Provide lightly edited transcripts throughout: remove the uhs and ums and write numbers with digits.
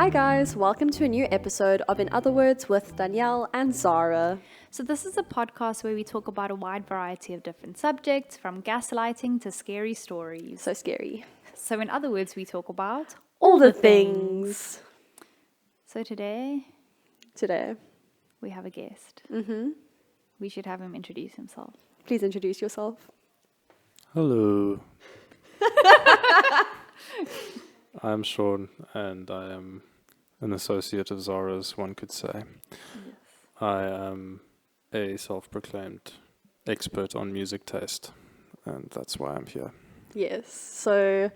Hi guys, welcome to a new episode of In Other Words with Danielle and Zara. So this is a podcast where we talk about a wide variety of different subjects, from gaslighting to scary stories. So scary. So in other words, we talk about All the things. So today we have a guest. We should have him introduce himself. Please introduce yourself. Hello. I'm Shaun, and I am an associate of Zara's, one could say. Yes. I am a self-proclaimed expert on music taste, and that's why I'm here. Yes, so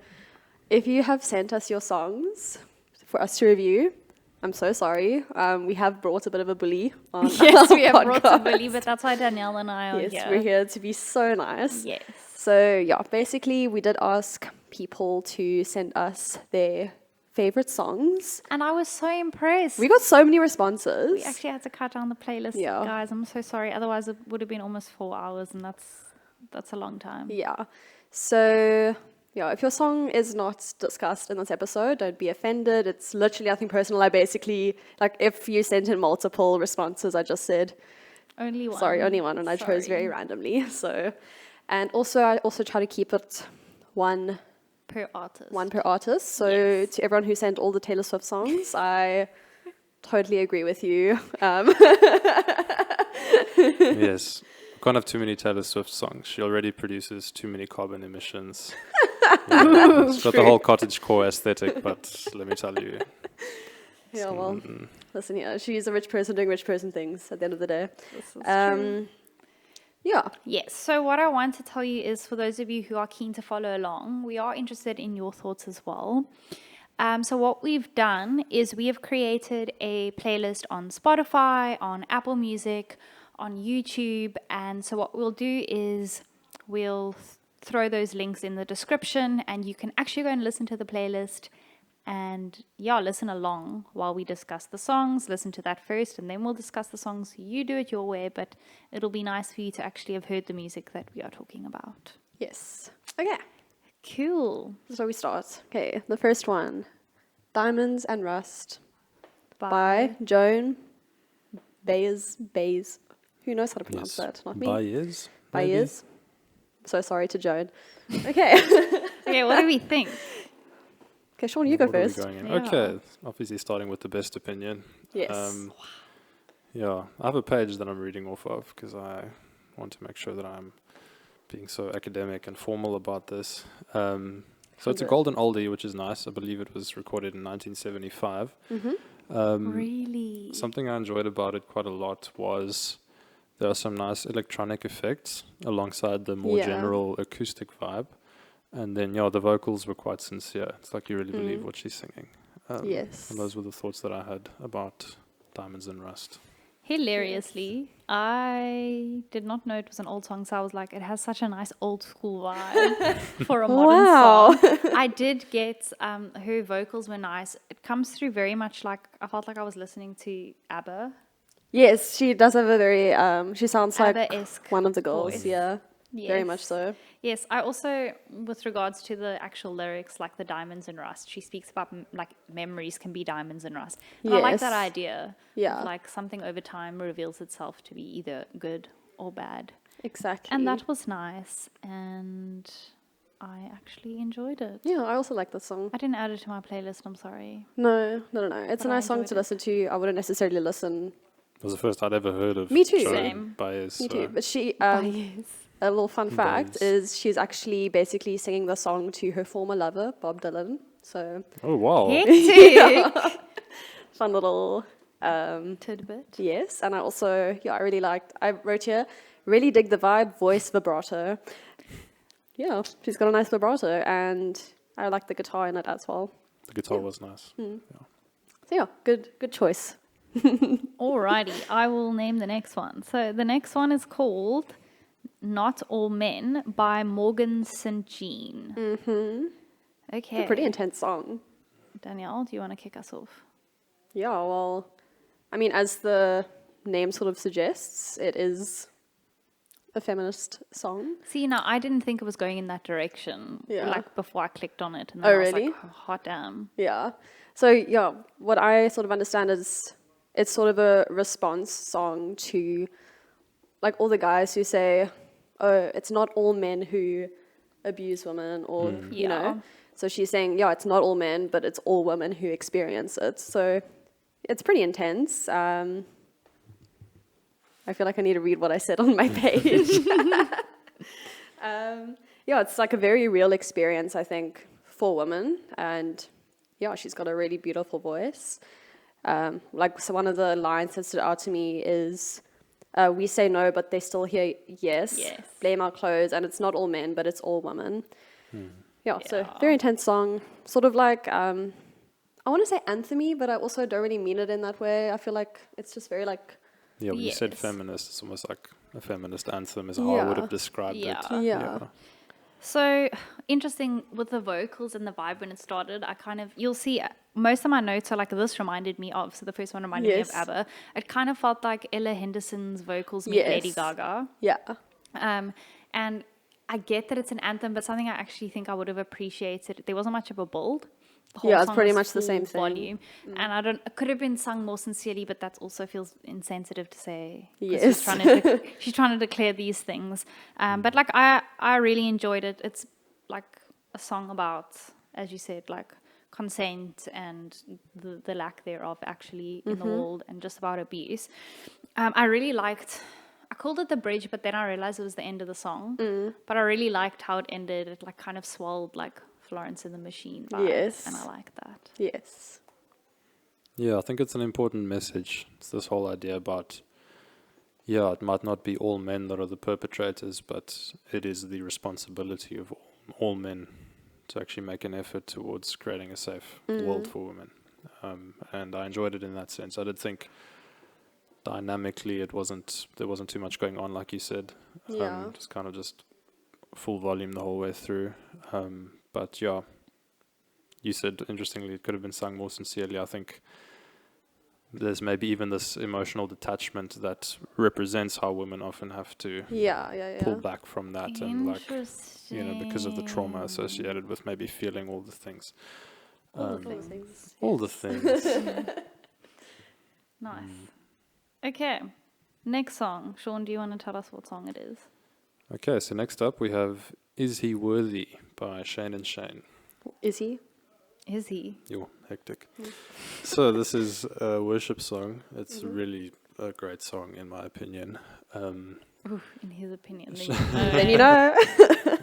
if you have sent us your songs for us to review, I'm so sorry. We have brought a bit of a bully on Yes, our we have brought a podcast. bully, but that's why Danielle and I are Yes, here. we're here to be so nice. Yes. So yeah, basically we did ask people to send us their favorite songs. And I was so impressed. We got so many responses. We actually had to cut down the playlist, Yeah. guys. I'm so sorry. Otherwise, it would have been almost 4 hours, and that's a long time. Yeah. So yeah, if your song is not discussed in this episode, don't be offended. It's literally nothing personal. I basically, like, if you sent in multiple responses, I just said, Only one. sorry, only one, and I chose very Sorry. randomly. So, and also I also try to keep it one Per artist. per artist. So Yes. to everyone who sent all the Taylor Swift songs, I totally agree with you. Yes. Can't have too many Taylor Swift songs. She already produces too many carbon emissions. It's got the whole cottagecore aesthetic, but let me tell you. Yeah, well, listen here, she's a rich person doing rich person things at the end of the day. This is true. Yeah. Yes. So what I want to tell you is, for those of you who are keen to follow along, we are interested in your thoughts as well. So what we've done is we have created a playlist on Spotify, on Apple Music, on YouTube. And so what we'll do is we'll throw those links in the description, and you can actually go and listen to the playlist and listen along while we discuss the songs. Listen to that first, and then we'll discuss the songs. You do it your way, but it'll be nice for you to actually have heard the music that we are talking about. Yes. Okay. Cool. So we start. Okay, the first one, Diamonds and Rust by Joan Baez. Who knows how to pronounce that? Not me. Baez? Baez. So sorry to Joan. Okay. Okay, what do we think? Okay, Shaun, you go What are we first. going in? Yeah. Okay, obviously starting with the best opinion. Yes. Yeah, I have a page that I'm reading off of because I want to make sure that I'm being so academic and formal about this. So it's a Good. golden oldie, which is nice. I believe it was recorded in 1975. Really? Something I enjoyed about it quite a lot was there are some nice electronic effects alongside the more Yeah. general acoustic vibe. And then, the vocals were quite sincere. It's like you really believe what she's singing. Yes. And those were the thoughts that I had about Diamonds and Rust. Hilariously, I did not know it was an old song, so I was like, it has such a nice old school vibe for a modern Wow. song. I did get, her vocals were nice. It comes through very much like, I felt like I was listening to ABBA. Yes, she does have a very, she sounds like ABBA-esque one of the girls, voice. yeah. Very Yes. much so. Yes, I also, with regards to the actual lyrics, like the diamonds and rust, she speaks about like memories can be diamonds and rust. And I like that Yes. idea. Yeah. Like something over time reveals itself to be either good or bad. Exactly. And that was nice, and I actually enjoyed it. Yeah, I also like the song. I didn't add it to my playlist, I'm sorry. No. It's a But I nice song enjoyed to it. listen to. I wouldn't necessarily listen. It was the first I'd ever heard of Me too. Joan Same. Baez. Me so- too. But she, Yes. a little fun fact Baez. is she's actually basically singing the song to her former lover, Bob Dylan. So Oh, wow. Hectic. fun little, Tidbit. yes. And I also, I really liked, I wrote here, really dig the vibe, voice vibrato. Yeah, she's got a nice vibrato, and I like the guitar in it as well. The guitar was nice. So yeah, good choice. Alrighty, I will name the next one. So the next one is called Not All Men by Morgan St. Jean. Okay. A pretty intense song. Danielle, do you want to kick us off? Yeah, well, I mean, as the name sort of suggests, it is a feminist song. See, now I didn't think it was going in that direction. Yeah. Like before I clicked on it, and then Oh, I was really? like, oh, hot damn. Yeah. So yeah, what I sort of understand is it's sort of a response song to like all the guys who say, oh, it's not all men who abuse women or, you Yeah. know. So she's saying, yeah, it's not all men, but it's all women who experience it. So it's pretty intense. I feel like I need to read what I said on my page. Yeah, it's like a very real experience, I think, for women. And yeah, she's got a really beautiful voice. Like, so one of the lines that stood out to me is, we say no, but they still hear yes. Yes. Blame our clothes, and it's not all men, but it's all women. Yeah, so Yeah. very intense song. Sort of like, I want to say anthemy, but I also don't really mean it in that way. I feel like it's just very like, Yeah, when you said Yes. feminist, it's almost like a feminist anthem is how I would Yeah. have described Yeah. it. Yeah. So interesting with the vocals and the vibe when it started. You'll see most of my notes are like, this reminded me of. So the first one reminded me of Yes. ABBA. It kind of felt like Ella Henderson's vocals meet Lady Yes. Gaga. yeah. And I get that it's an anthem, but something I actually think I would have appreciated. There wasn't much of a build. The whole Yeah, it's song pretty was much the same full thing. volume. And it could have been sung more sincerely, but that also feels insensitive to say. 'cause Yes. she's trying to declare these things. But like I really enjoyed it. It's like a song about, as you said, like consent and the lack thereof actually in the world, and just about abuse. I really liked. I called it the bridge, but then I realized it was the end of the song. But I really liked how it ended. It like kind of swelled like Florence and the Machine vibe. Yes. And I like that. Yes. Yeah, I think it's an important message. It's this whole idea about, yeah, it might not be all men that are the perpetrators, but it is the responsibility of all men to actually make an effort towards creating a safe world for women. And I enjoyed it in that sense. I did think dynamically there wasn't too much going on, like you said. Yeah. Just kind of just full volume the whole way through. But yeah, you said, interestingly, it could have been sung more sincerely. I think there's maybe even this emotional detachment that represents how women often have to Yeah. pull back from that, and like, Interesting. because of the trauma associated with maybe feeling all the things. All the things. All the things. Nice. Okay. Next song. Shaun, do you want to tell us what song it is? Okay, so next up we have Is He Worthy by Shane and Shane. Is he? Is he? Yo, hectic. So this is a worship song. It's really a great song in my opinion. Ooh, in his opinion. Then you know.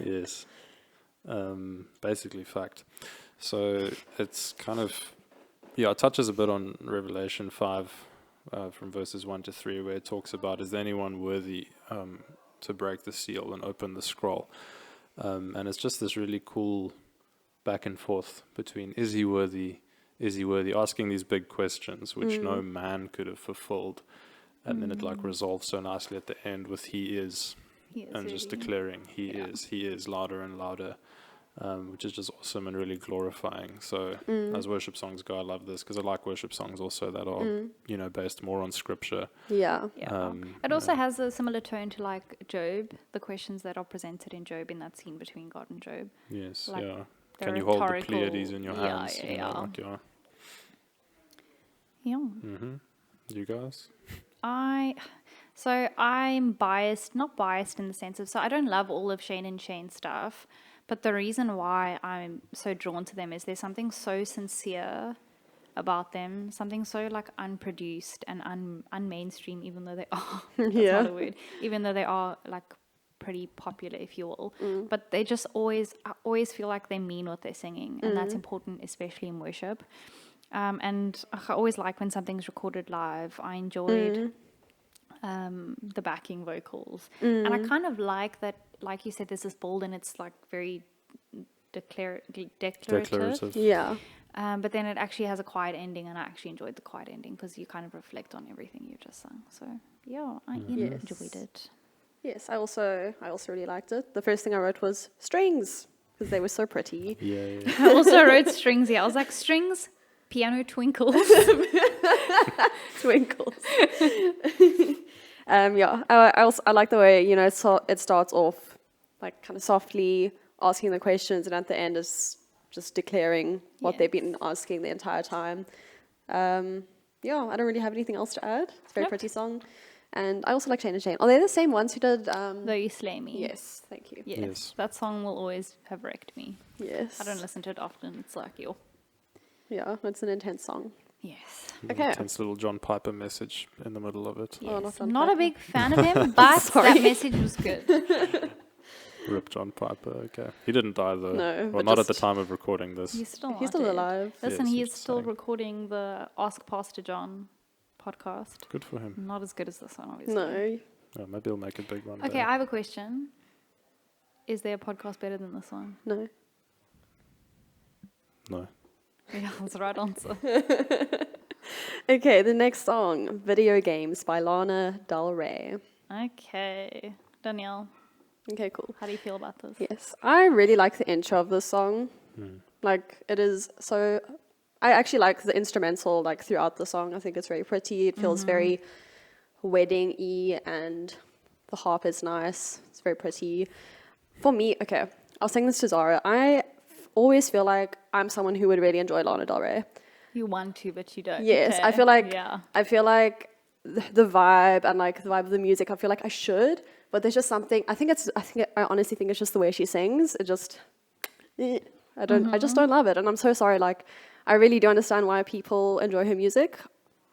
Yes. Basically fact. So it's kind of, it touches a bit on Revelation 5 from verses 1 to 3, where it talks about, is there anyone worthy to break the seal and open the scroll? And it's just this really cool back and forth between is he worthy, asking these big questions which no man could have fulfilled, and then it like resolves so nicely at the end with he is, and just declaring he is louder and louder, which is just awesome and really glorifying. So as worship songs go, I love this because I like worship songs also that are based more on scripture. Yeah. Yeah. It also has a similar tone to like Job, the questions that are presented in Job in that scene between God and Job. Yes, Like yeah. the Can you hold the rhetorical- Pleiades in your Yeah, hands? yeah. Yeah. You guys? So I'm not biased in the sense of, so I don't love all of Shane and Shane stuff, but the reason why I'm so drawn to them is there's something so sincere about them, something so like unproduced and unmainstream, even though they are, that's not a word, even though they are like pretty popular, if you will, but they just I always feel like they mean what they're singing, and that's important, especially in worship. And I always like when something's recorded live. I enjoyed the backing vocals, and I kind of like that, like you said, there's this bold and it's like very declarative. Yeah. But then it actually has a quiet ending, and I actually enjoyed the quiet ending because you kind of reflect on everything you just sung. So yeah, I enjoyed it. Yes, I also really liked it. The first thing I wrote was strings because they were so pretty. Yeah. I also wrote strings here. I was like, strings, piano twinkles. Twinkles. Yeah, I like the way, you know, it starts off like kind of softly asking the questions, and at the end is just declaring what they've been asking the entire time. Yeah, I don't really have anything else to add. It's a very pretty song. And I also like Shane and Shane. Are they the same ones who did... Though You Slay Me. Yes, thank you. Yes. That song will always have wrecked me. Yes. I don't listen to it often. It's like, yo. Yeah, it's an intense song. Yes. Okay. Intense little John Piper message in the middle of it. Oh, Yes. not Not Piper. a big fan of him, but that message was good. Rip John Piper, okay. He didn't die though. No, Well, but not at the just- time of recording this. He's still He's not still dead. alive. Listen, Yes, he I'm is still saying. recording the Ask Pastor John podcast. Good for him. Not as good as this one, obviously. No. Yeah, maybe he'll make a big one. Okay, I have a question. Is there a podcast better than this one? No. No. Yeah, that's the right answer. Okay, the next song, Video Games by Lana Del Rey. Okay. Danielle, Okay, cool. how do you feel about this? Yes, I really like the intro of this song. Like, it is so... I actually like the instrumental, like, throughout the song. I think it's very pretty. It feels very wedding-y, and the harp is nice. It's very pretty. For me, okay, I'll sing this to Zara. I always feel like I'm someone who would really enjoy Lana Del Rey. You want to, but you don't. Yes, Okay. I feel like Yeah. the vibe and like the vibe of the music. I feel like I should, but there's just something. I honestly think it's just the way she sings. It just, I just don't love it, and I'm so sorry. Like, I really do understand why people enjoy her music.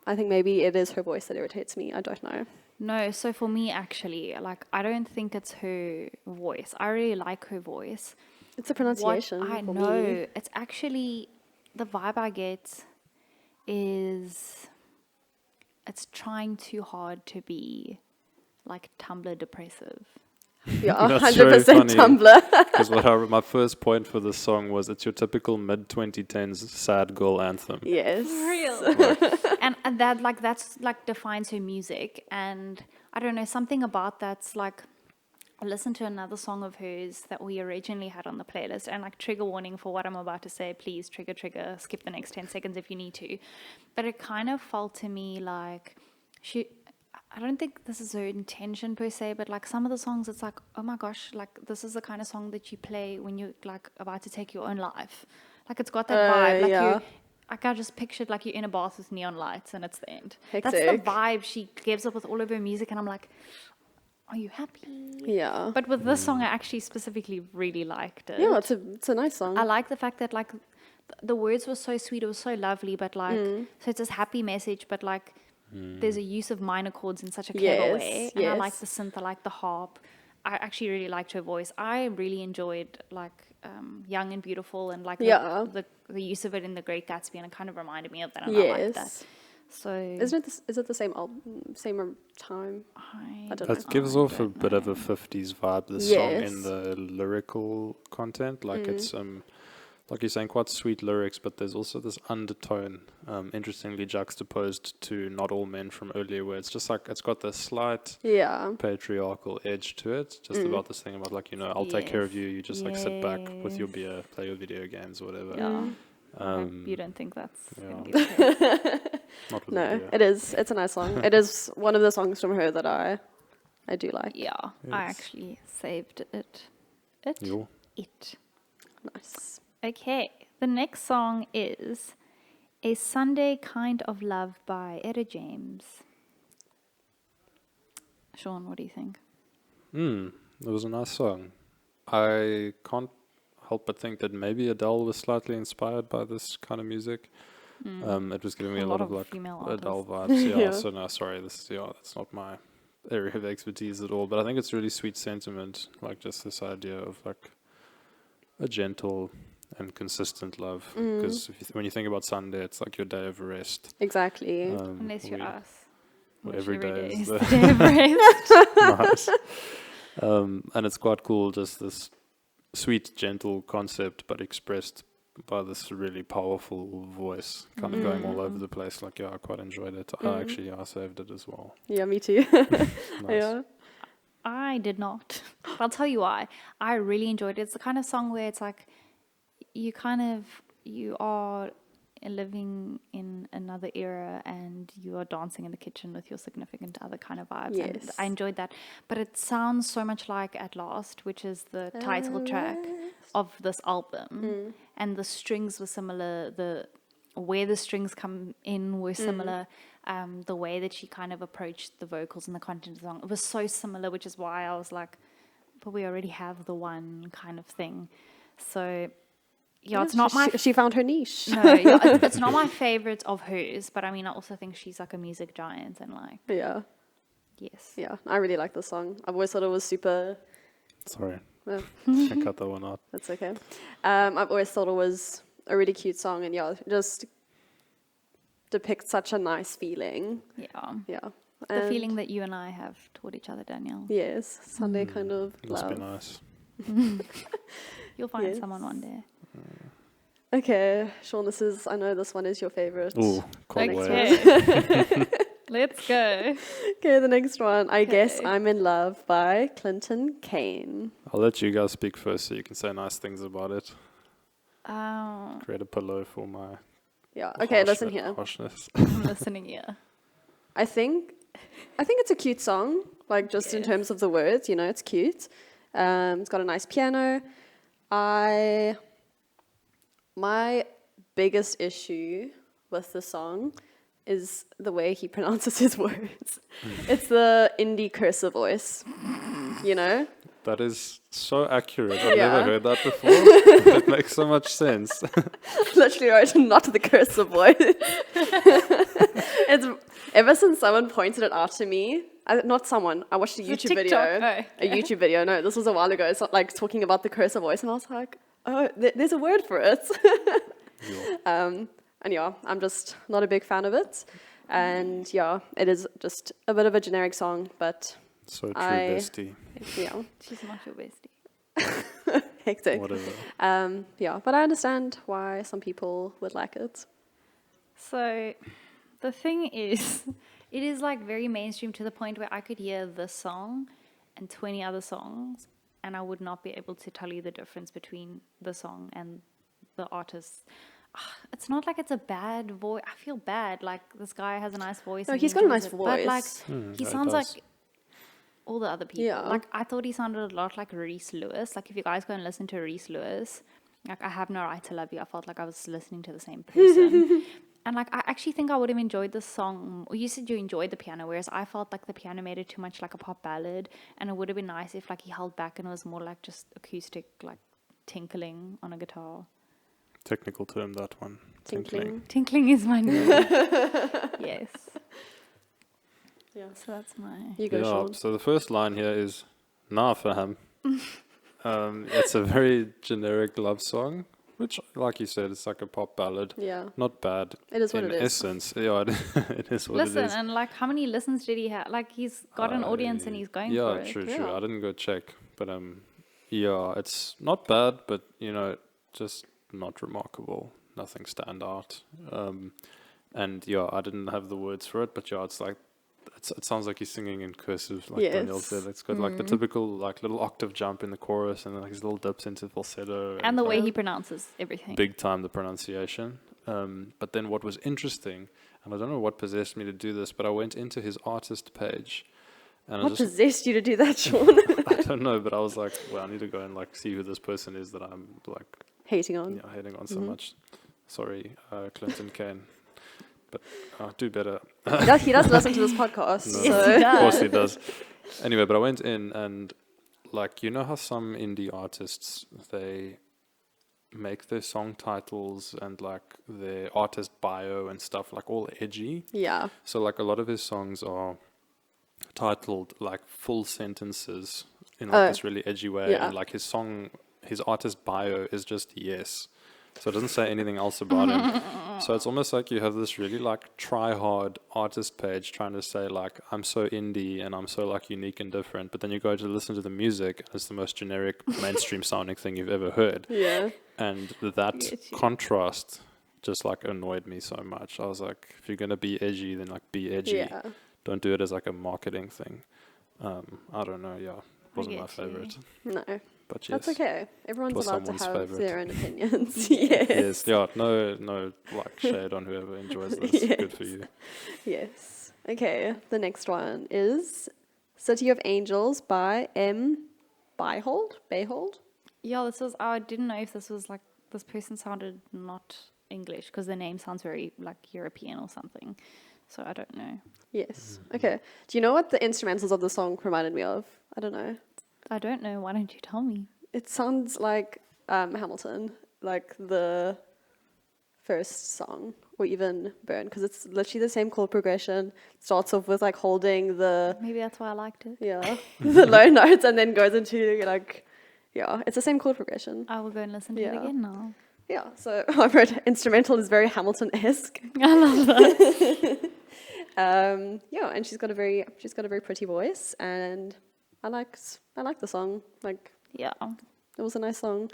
I think maybe it is her voice that irritates me. I don't know. No, so for me, actually, like, I don't think it's her voice. I really like her voice. It's a pronunciation. What I for know, me. it's actually the vibe I get is it's trying too hard to be like Tumblr depressive. Yeah, That's very 100% funny. Tumblr. Because my first point for this song was it's your typical mid-2010s sad girl anthem. Yes. Real. and that's like defines her music, and I don't know, something about that's like I listened to another song of hers that we originally had on the playlist, and like, trigger warning for what I'm about to say, please trigger, skip the next 10 seconds if you need to. But it kind of felt to me like I don't think this is her intention per se, but like some of the songs, it's like, oh my gosh, like this is the kind of song that you play when you're like about to take your own life. Like, it's got that vibe. Like, yeah. like, I just pictured like you're in a bath with neon lights and it's the end. Hectic. That's the vibe she gives up with all of her music, and I'm like, are you happy? Yeah. But with this song, I actually specifically really liked it. Yeah, it's a nice song. I like the fact that like the words were so sweet, it was so lovely, but like so it's this happy message, but like there's a use of minor chords in such a clever way, and I like the synth, I like the harp. I actually really liked her voice. I really enjoyed like Young and Beautiful, and like the use of it in The Great Gatsby, and it kind of reminded me of that, and I liked that. So is it the same album, same time? I don't know. It gives off a bit of a 50s vibe, this song, Yes. in the lyrical content. Like, it's, like you're saying, quite sweet lyrics, but there's also this undertone, interestingly juxtaposed to Not All Men from earlier, where it's just like, it's got this slight patriarchal edge to it, just about this thing about, like, you know, I'll take care of you, you just like sit back with your beer, play your video games or whatever. yeah. You don't think that's yeah. gonna be the case? Not with No, beer. it is. It's a nice song. It is one of the songs from her that I do like. Yeah, I actually saved it. Yo. It. Nice. Okay, the next song is A Sunday Kind of Love by Etta James. Shaun, what do you think? It was a nice song. I can't help but think that maybe Adele was slightly inspired by this kind of music. It was giving me a lot of like female Adele artists. vibes. Yeah, Yeah. so no, sorry, that's not my area of expertise at all. But I think it's really sweet sentiment, like just this idea of like a gentle and consistent love. Because when you think about Sunday, it's like your day of rest. Exactly. Unless you're us. well, which every day is the the- day of rest. Nice. And it's quite cool, just this sweet, gentle concept, but expressed by this really powerful voice, kind of going all over the place. Like, yeah, I quite enjoyed it. I saved it as well. Yeah, me too. Nice. Yeah. I did not. I'll tell you why. I really enjoyed it. It's the kind of song where it's like you are living in another era and you are dancing in the kitchen with your significant other kind of vibes. And Yes. I enjoyed that. But it sounds so much like At Last, which is the title track of this album. And the strings were similar. Where the strings come in were similar. The way that she kind of approached the vocals and the content of the song, it was so similar, which is why I was like, but we already have the one kind of thing. So, yeah, it's not She found her niche. No, yeah, it's not my favorite of hers, but I mean, I also think she's like a music giant and like, Yeah. yes. Yeah, I really like the song. I've always thought it was super... Sorry. Well, Can cut that one out. that's okay. I've always thought it was a really cute song, and yeah, just depicts such a nice feeling. Yeah. Yeah. The And feeling that you and I have toward each other, Danielle. yes, Sunday kind of Must be love. nice. You'll find Yes. someone one day. Okay, Shaun, I know this one is your favorite. Ooh, can't wait. Okay. Let's go. Okay, the next one, I Guess Okay. I'm in Love by Clinton Kane. I'll let you guys speak first so you can say nice things about it. Um, Create a pillow for my Yeah, okay, listen here. harshness. I'm listening here. I think it's a cute song, like just in Yes. terms of the words, you know, it's cute. It's got a nice piano. My biggest issue with the song is the way he pronounces his words. It's the indie cursor voice, you know? That is so accurate. I've Yeah. never heard that before. It makes so much sense. Literally wrote not the cursor voice. It's ever since someone pointed it out to me. Not someone. I watched a Is it YouTube video. TikTok? Oh, A YouTube video. No, this was a while ago. It's not like talking about the cursor voice, and I was like, oh, there's a word for it. Yeah. And yeah, I'm just not a big fan of it. And yeah, it is just a bit of a generic song, but So true, I- bestie. yeah, She's not your bestie. hectic. Whatever. Yeah, but I understand why some people would like it. So the thing is, it is like very mainstream to the point where I could hear this song and 20 other songs, and I would not be able to tell you the difference between the song and the artist. It's not like it's a bad voice. I feel bad. Like, this guy has a nice voice. No, and he's he got a enjoys nice it. But like, voice. he Yeah, it sounds does. like all the other people. Yeah. Like, I thought he sounded a lot like Reese Lewis. Like, if you guys go and listen to Reese Lewis, like, I Have No Right to Love You, I felt like I was listening to the same person. And like, I actually think I would have enjoyed this song. Well, you said you enjoyed the piano, whereas I felt like the piano made it too much like a pop ballad, and it would have been nice if like he held back and it was more like just acoustic, like tinkling on a guitar. Technical term, that one. Tinkling. Tinkling is my name. Yes. Yeah. So that's my. You go, Yeah, Shaun. so the first line here is Nah fam. It's a very generic love song, which, like you said, it's like a pop ballad. Yeah, Not bad. it is what in it is. essence, yeah, it is what Listen, it is. and like, how many listens did he have? Like, he's got an audience and he's going for it. True. Yeah. I didn't go check, but yeah, it's not bad, but just not remarkable. Nothing stand out. And yeah, I didn't have the words for it, but yeah, it's like it sounds like he's singing in cursive, like Danielle Yes. said. It's got like the typical like little octave jump in the chorus, and like his little dips into falsetto, And the way like, he pronounces everything. big time the pronunciation. But then what was interesting, and I don't know what possessed me to do this, but I went into his artist page, and I What just possessed you to do that, Shaun? I don't know, but I was like, well, I need to go and like see who this person is that I'm like Hating on. hating on so much. Sorry, Clinton Kane, but do better. He does listen to this podcast. No. Yes, So. he does. Of course he does. Anyway, but I went in and like, you know how some indie artists, they make their song titles and like their artist bio and stuff like all edgy. Yeah. So like a lot of his songs are titled like full sentences in like this really edgy way, yeah. and like his artist bio is just yes. So it doesn't say anything else about him. So it's almost like you have this really like try hard artist page trying to say like, I'm so indie and I'm so like unique and different, but then you go to listen to the music and it's the most generic mainstream sounding thing you've ever heard. Yeah. And that Get you. contrast just like annoyed me so much. I was like, if you're gonna be edgy, then like be edgy. Yeah. Don't do it as like a marketing thing. I don't know, yeah. Wasn't my get you. favorite. No. But yes. That's okay. Everyone's was allowed to someone's have favourite. their own opinions. Yes. Yes, yeah, no, like shade on whoever enjoys this. Good for you. Yes. Okay, the next one is City of Angels by M. Bayhold? Yeah, this was. I didn't know if this was like this person sounded not English because the name sounds very like European or something. So I don't know. Yes. Okay. Do you know what the instrumentals of the song reminded me of? I don't know. I don't know. Why don't you tell me? It sounds like Hamilton, like the first song, or even Burn, because it's literally the same chord progression. Starts off with like holding the Maybe that's why I liked it. the low notes and then goes into like it's the same chord progression. I will go and listen to it Yeah. again now. Yeah. So I wrote instrumental is very Hamilton-esque. I love that. Yeah, and she's got a very pretty voice, and I like the song. Like, Yeah. it was a nice song.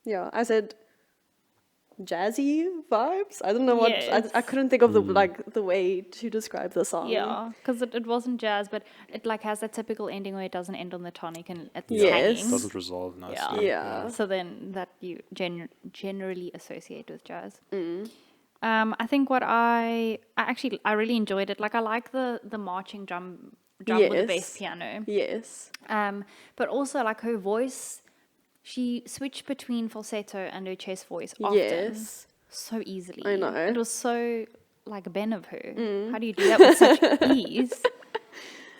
Yeah, I said jazzy vibes. I don't know what Yes. I couldn't think of the way to describe the song. Yeah, because it wasn't jazz, but it like has that typical ending where it doesn't end on the tonic and it's Yes. hanging. Doesn't resolve nicely. Yeah. So then that you generally associate with jazz. I think what I really enjoyed it. Like I like the marching drum with the bass Yes. piano. Yes. But also like her voice, she switched between falsetto and her chest voice often. Yes. So easily. I know. It was so like Ben of her. How do you do that with such ease?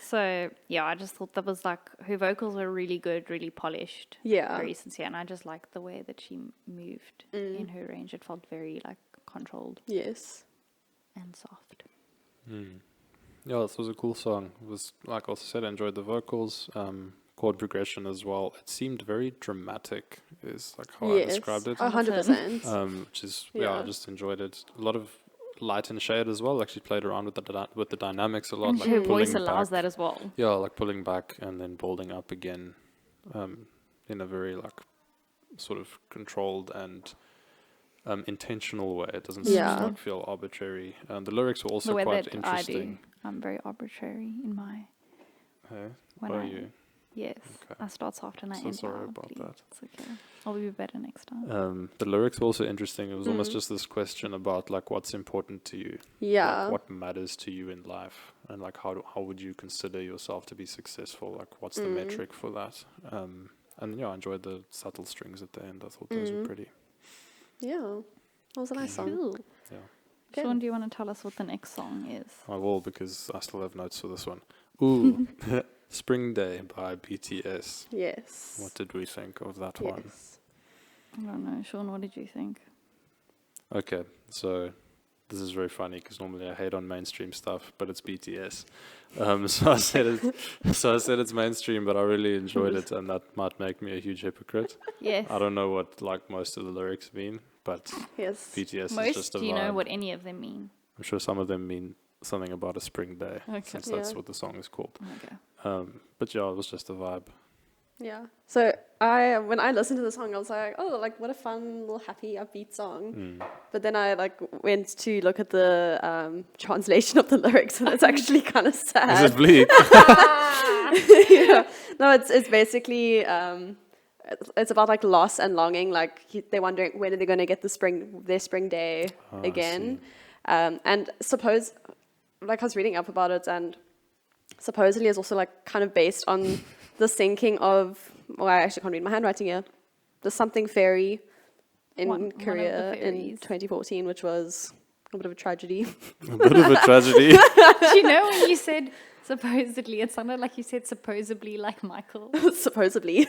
So yeah, I just thought that was like her vocals were really good, really polished, Yeah. very sincere, and I just liked the way that she moved in her range. It felt very like controlled Yes. and soft. Yeah, this was a cool song. It was, like I also said, I enjoyed the vocals, chord progression as well. It seemed very dramatic, is like how I described it. 100%. Which is, Yeah. I just enjoyed it. A lot of light and shade as well. Like she played around with the dynamics a lot. And like her voice pulling allows back. that as well. Yeah, like pulling back and then building up again, in a very like sort of controlled and intentional way. It doesn't just Yeah. like feel arbitrary. The lyrics were also The way quite that interesting. I do. I'm very arbitrary in my. Hey, When what are I- you? Yes, Okay. I start soft and I So end sorry loud, about please. that. It's okay. I'll be better next time. The lyrics were also interesting. It was almost just this question about like what's important to you, Yeah. like what matters to you in life, and like how would you consider yourself to be successful? Like what's the metric for that? And I enjoyed the subtle strings at the end. I thought those were pretty. Yeah. That was a nice song. Cool. Yeah, Okay. Sean, do you want to tell us what the next song is? I will because I still have notes for this one. Ooh, Spring Day by BTS. Yes. What did we think of that one? Yes. I don't know. Sean, what did you think? Okay, so this is very funny because normally I hate on mainstream stuff, but it's BTS. So I said it's mainstream, but I really enjoyed it, and that might make me a huge hypocrite. Yes. I don't know what like most of the lyrics mean, but Yes. BTS is Most, just a do you know vibe. what any of them mean? I'm sure some of them mean something about a spring day, Okay. since that's Yeah. what the song is called. Okay. But yeah, it was just a vibe. Yeah. So when I listened to the song, I was like, oh, like what a fun little happy upbeat song. But then I like went to look at the translation of the lyrics, and it's actually kind of sad. Is it bleak? Yeah. No, it's basically it's about like loss and longing. Like they're wondering when are they going to get their spring day I again. And like I was reading up about it, and supposedly it's also like kind of based on the sinking of. Well, I actually can't read my handwriting here. The something ferry in One of the Korea in ferries. 2014, which was a bit of a tragedy. A bit of a tragedy. Do you know when you said supposedly, it sounded like you said supposedly like Michael. Supposedly.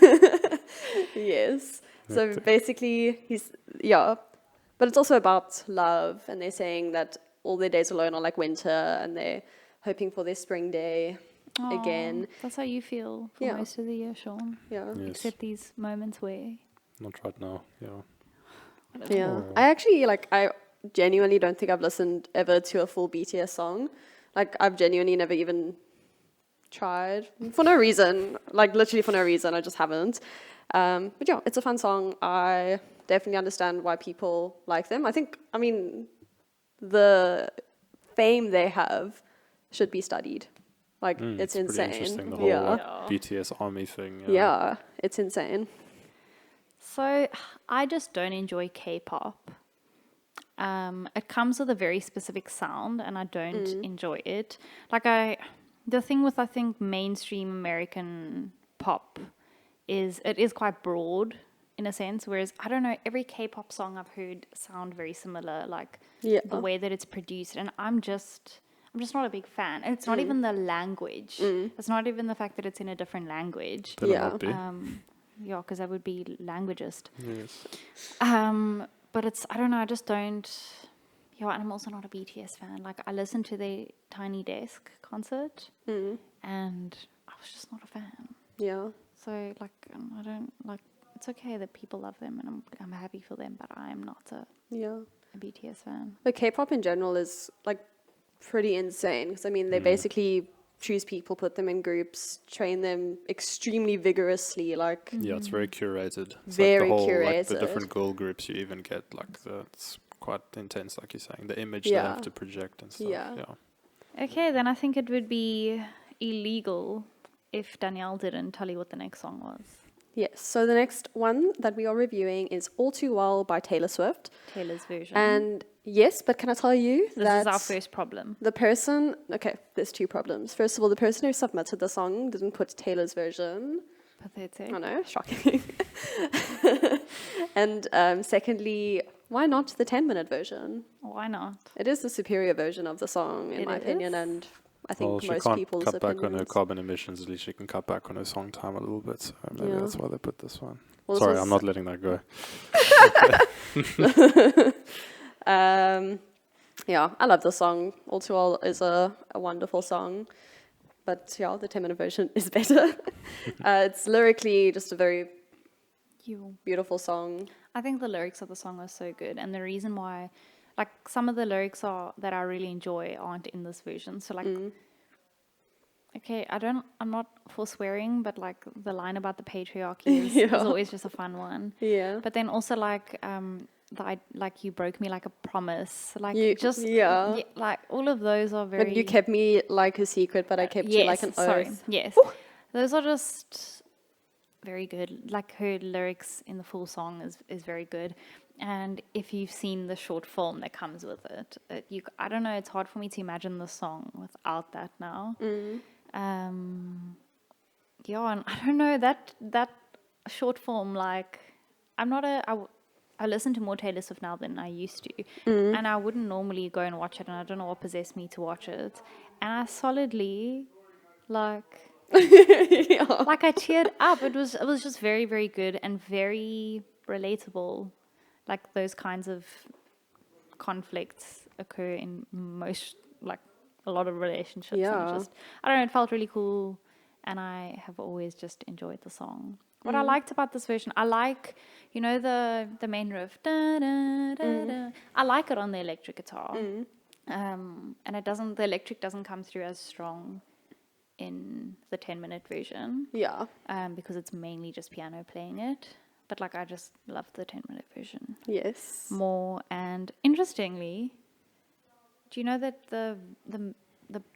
Yes. So basically, but it's also about love, and they're saying that all their days alone are like winter, and they're hoping for their spring day again. That's how you feel for Yeah. most of the year, Sean. Yeah. Yes. Except these moments where. Not right now. Yeah. Yeah. Oh. I actually I genuinely don't think I've listened ever to a full BTS song. Like I've genuinely never even tried for no reason. Like literally for no reason. I just haven't. But yeah, it's a fun song. I definitely understand why people like them. I mean, the fame they have should be studied. Like, it's pretty insane. interesting, the whole like, BTS ARMY thing. Yeah, it's insane. So I just don't enjoy K-pop. It comes with a very specific sound, and I don't enjoy it. Like the thing with, I think, mainstream American pop is it is quite broad in a sense, whereas I don't know, every K-pop song I've heard sound very similar, like the way that it's produced, and I'm just not a big fan. And it's not even the language. It's not even the fact that it's in a different language. Better not be. Yeah, because that would be languagist. Yes. But it's, I don't know, I just don't. Yeah, and I'm also not a BTS fan. Like, I listened to their Tiny Desk concert, and I was just not a fan. Yeah. So, like, I don't, like, it's okay that people love them, and I'm happy for them, but I am not a BTS fan. But K-pop in general is, like, pretty insane. Because, I mean, they basically choose people, put them in groups, train them extremely vigorously, like... Yeah, it's very curated. It's very like the whole, curated. like the different girl groups you even get, like it's quite intense, like you're saying. The image they have to project and stuff. Yeah. Okay, then I think it would be illegal if Danielle didn't tell you what the next song was. Yes, so the next one that we are reviewing is All Too Well by Taylor Swift. Taylor's version. And yes, but can I tell you this that... is our first problem. The person... Okay, there's two problems. First of all, the person who submitted the song didn't put Taylor's version. Pathetic. I know, shocking. And secondly, why not the 10-minute version? Why not? It is the superior version of the song, in my opinion, and I think she most can't people's cut opinions. back on her carbon emissions. At least she can cut back on her song time a little bit. So maybe that's why they put this one. Well, Sorry, I'm not letting that go. Yeah, I love the song. All Too Well is a wonderful song. But yeah, the 10-minute version is better. It's lyrically just a very beautiful song. I think the lyrics of the song are so good. And the reason why, like, some of the lyrics that I really enjoy aren't in this version. So, like, okay, I'm not for swearing, but, like, the line about the patriarchy is always just a fun one. Yeah. But then also, like, like, you broke me like a promise. Like, like, all of those are very... But you kept me like a secret, but I kept you like an oath. Yes. Those are just very good. Like, her lyrics in the full song is very good. And if you've seen the short film that comes with it, I don't know, it's hard for me to imagine the song without that now. And I don't know, that short film, like, I listen to more Taylor Swift now than I used to. And I wouldn't normally go and watch it, and I don't know what possessed me to watch it. And I solidly, like... like, I teared up. It was just very, very good and very relatable. Like, those kinds of conflicts occur in a lot of relationships. Yeah. And I don't know, it felt really cool, and I have always just enjoyed the song. What I liked about this version, I like, you know, the main riff. Da, da, da, da. I like it on the electric guitar. And the electric doesn't come through as strong in the 10-minute version. Yeah. Because it's mainly just piano playing it. But, like, I just love the 10-minute version. Yes. More. And interestingly, do you know that the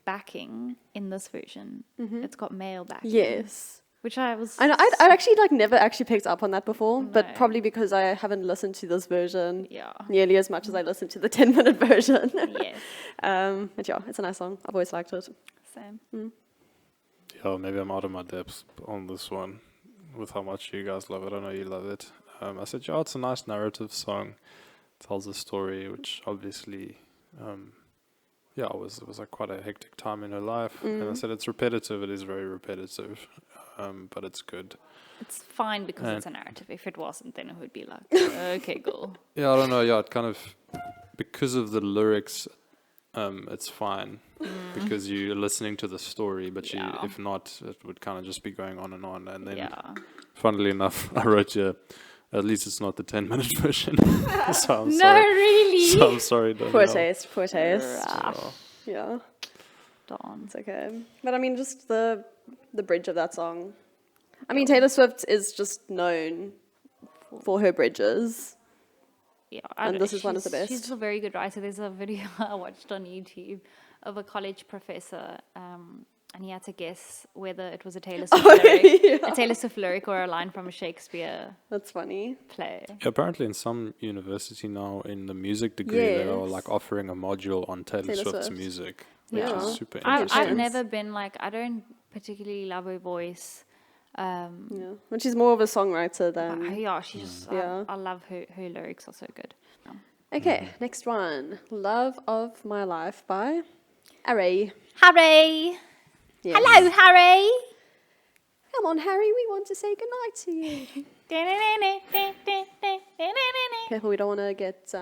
backing in this version, it's got male backing? Yes. Which I know, I'd actually, like, never actually picked up on that before, but probably because I haven't listened to this version nearly as much as I listened to the 10-minute version. Yes. But yeah, it's a nice song. I've always liked it. Same. Yeah, maybe I'm out of my depths on this one with how much you guys love it. I know you love it. I said, yeah, it's a nice narrative song. It tells a story, which obviously, it was like quite a hectic time in her life. And I said, it's repetitive. It is very repetitive, but it's good. It's fine because it's a narrative. If it wasn't, then it would be like, okay, cool. Yeah, I don't know. Yeah, it kind of, because of the lyrics, it's fine because you're listening to the story, but if not, it would kind of just be going on. And then, funnily enough, I wrote you, at least it's not the 10-minute version. So I'm sorry. Really? So I'm sorry, Danielle. Poor taste. Yeah. Darn. It's okay. But I mean, just the bridge of that song. I mean, Taylor Swift is just known for her bridges. Yeah, and this is one of the best. She's a very good writer. There's a video I watched on YouTube of a college professor and he had to guess whether it was a Taylor Swift lyric, Yeah. a Taylor Swift lyric or a line from a Shakespeare That's funny. play. Apparently, in some university now, in the music degree, they are Yes. like offering a module on Taylor Swift's Swift. music, which Yeah. is super I've interesting. never been like, I don't particularly love her voice. Yeah. When she's more of a songwriter than. But yeah, she just, Yeah. I love her lyrics are so good. Okay, next one. Love of My Life by Harry. Harry! Yes. Hello, Harry! Come on, Harry, we want to say goodnight to you. Careful, we don't want to get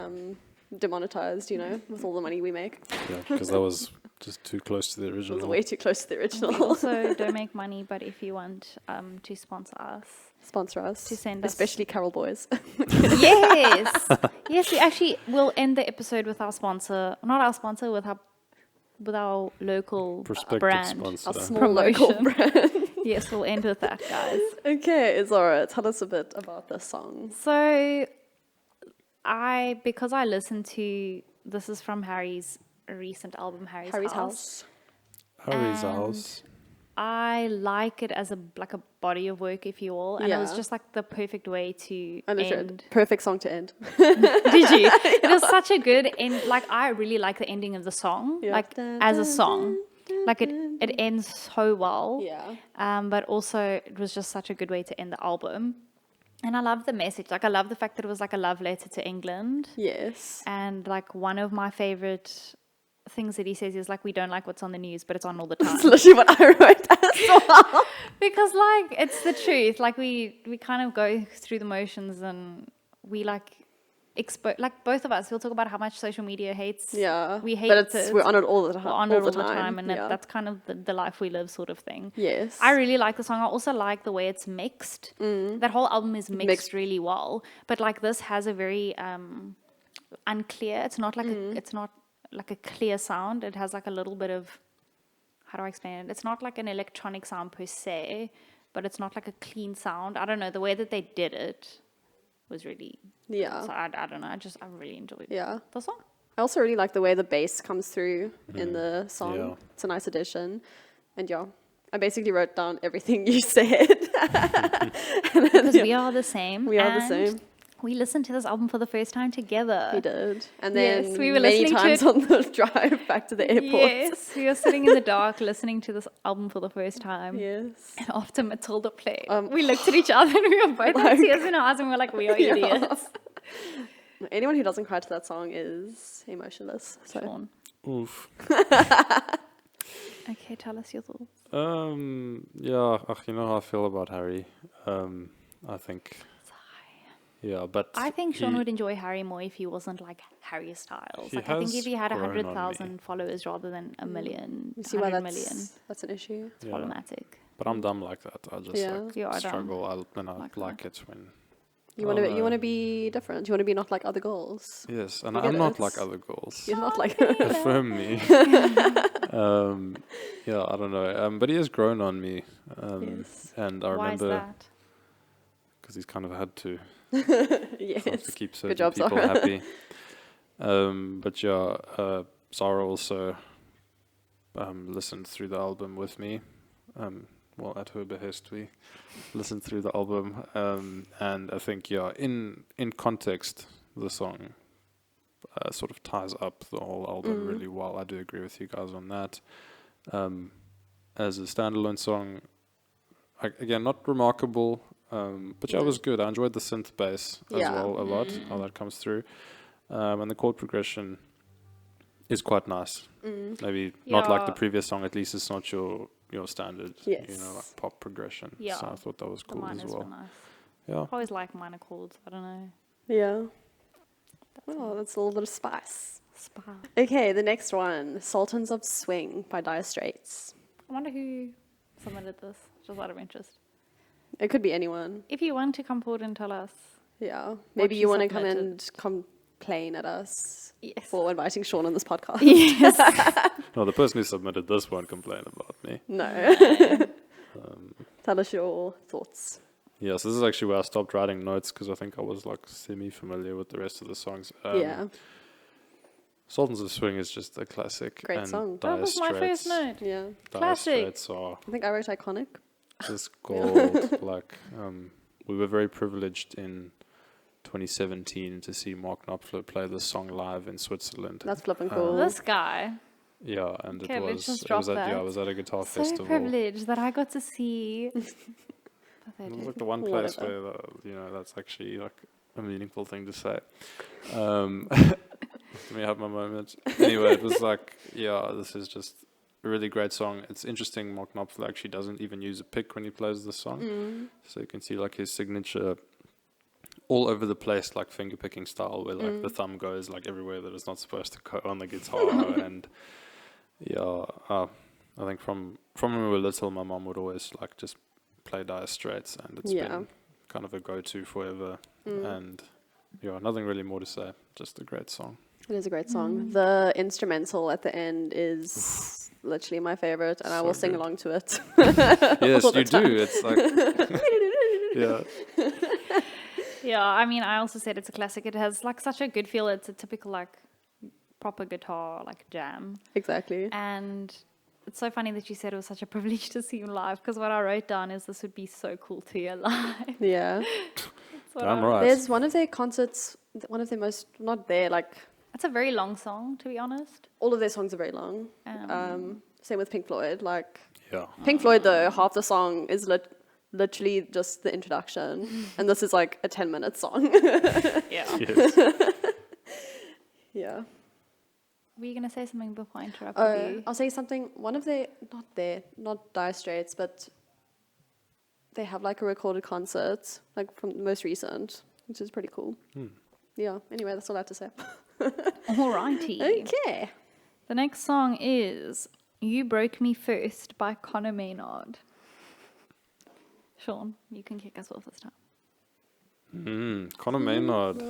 demonetized, with all the money we make. Yeah, because that was just too close to the It was original. way too close to the We original. also don't make money, but if you want to sponsor us, Sponsor us. To send us- Especially Carrol Boyes. yes, yes, we actually will end the episode with our sponsor, not our sponsor, with our local Prospective brand. sponsor. Our small Promotion. local brand. Yes, we'll end with that, guys. Okay, Zara, tell us a bit about this song. So, because I listened to, this is from Harry's recent album, Harry's House. Harry's And house. I like it as a body of work, if you will, and it was Yeah. just like the perfect way to Understood. end. Perfect song to end. Did you? It was such a good end. Like, I really like the ending of the song, Yeah. like as a song. Like it ends so well. Yeah. But also it was just such a good way to end the album. And I love the message. Like, I love the fact that it was like a love letter to England. Yes. And like one of my favorite things that he says is like, we don't like what's on the news, but it's on all the time. That's literally what I wrote as well. Because like it's the truth. Like we kind of go through the motions and we like like both of us, we'll talk about how much social media hates. Yeah. We hate but it. we're on it all the time. We're on it all the time, and that's kind of the life we live, sort of thing. Yes. I really like the song. I also like the way it's mixed. That whole album is mixed really well. But like this has a very unclear. It's not like it's not like a clear sound. It has like a little bit of, how do I explain it? It's not like an electronic sound per se, but it's not like a clean sound. I don't know. The way that they did it was really. Yeah. So I don't know. I really enjoyed Yeah. the song. I also really like the way the bass comes through in the song. Yeah. It's a nice addition. And yeah, I basically wrote down everything you said. Because we are the same. We are the and same. We listened to this album for the first time together. We did. And then Yes, we were many listening to times it- on the drive back to the airport. Yes, we were sitting in the dark listening to this album for the first time. Yes. And after Matilda played, we looked at each other and we were both like tears in our eyes and we were like, we are Yeah. idiots. Anyone who doesn't cry to that song is emotionless. So Shaun. Oof. Okay, tell us your thoughts. Yeah, you know how I feel about Harry. I think. Yeah, but I think Shaun he- would enjoy Harry more if he wasn't like Harry Styles. He Like, I think has if he had grown on me. 100,000 followers rather than a million, you see why 100 million, that's an issue. yeah, problematic. But I'm dumb like that. I just Yeah. like You are dumb struggle. I like like it when. You want to be different. You want to be not like other girls. Yes, and You get I'm not it. like other girls. You're not like Affirm me. Yeah, I don't know. But he has grown on me. Yes. And I Why is remember that? because he's kind of had to. yes. To keep certain job, people Zara. happy. But yeah, Zara also listened through the album with me. Well, at her behest, we listened through the album, and I think in context, the song sort of ties up the whole album really well. I do agree with you guys on that. As a standalone song, again, not remarkable. But yeah, it was good. I enjoyed the synth bass as Yeah. well a lot, how that comes through. And the chord progression is quite nice. Maybe not like the Yeah. previous song, at least it's not your standard, like Yes. pop progression. Yeah. So I thought that was The cool as minors well. were nice. Yeah. I always like minor chords. I don't know. Yeah. Oh, that's a little bit of spice. Spa. Okay, the next one, Sultans of Swing by Dire Straits. I wonder who submitted this, just out of interest. It could be anyone. If you want to come forward and tell us. Yeah. Maybe you you want to come submitted. and complain at us Yes. for inviting Shaun on this podcast. Yes. No, the person who submitted this won't complain about me. No. Tell us your thoughts. Yes, this is actually where I stopped writing notes because I think I was like semi-familiar with the rest of the songs. Yeah. Sultans of Swing is just a classic. Great and song. That was my first note. Yeah. Dire Classic. Straits are I think I wrote iconic. just gold. Like, we were very privileged in 2017 to see Mark Knopfler play this song live in Switzerland. That's flipping cool. This guy. Yeah, and Okay, let's just it drop was at, that. I was at a guitar So festival. privileged that I got to see. It was like the one place Whatever. where that's actually like a meaningful thing to say. Let me have my moment. Anyway, it was like, this is just a really great song. It's interesting, Mark Knopfler actually doesn't even use a pick when he plays the song. So you can see like his signature all over the place, like finger picking style, where like the thumb goes like everywhere that it's not supposed to go on the guitar. And I think from when we were little, my mom would always like just play Dire Straits, and it's been kind of a go-to forever. And nothing really more to say. Just a great song. It is a great song. The instrumental at the end is literally my favorite, and I will sing good. along to it. Yes, all the you do. It's like Yeah, I mean, I also said it's a classic. It has like such a good feel. It's a typical like proper guitar like jam. Exactly. And it's so funny that you said it was such a privilege to see him live, because what I wrote down is this would be so cool to hear live. Yeah. That's what damn I- right. There's one of their concerts, one of their most, not there, like, It's a very long song, to be honest. all of their songs are very long. Um, Same with Pink Floyd. Like, Yeah. Pink Floyd, though, half the song is literally just the introduction. And this is like a 10-minute song. Yeah. Yes. Yeah. Were you going to say something before I interrupted you? I'll say something. One of their, not Dire Straits, but they have like a recorded concert, like from the most recent, which is pretty cool. Yeah. Anyway, that's all I have to say. Alrighty. Okay. The next song is You Broke Me First by Conor Maynard. Shaun, you can kick us off this time. Conor Maynard,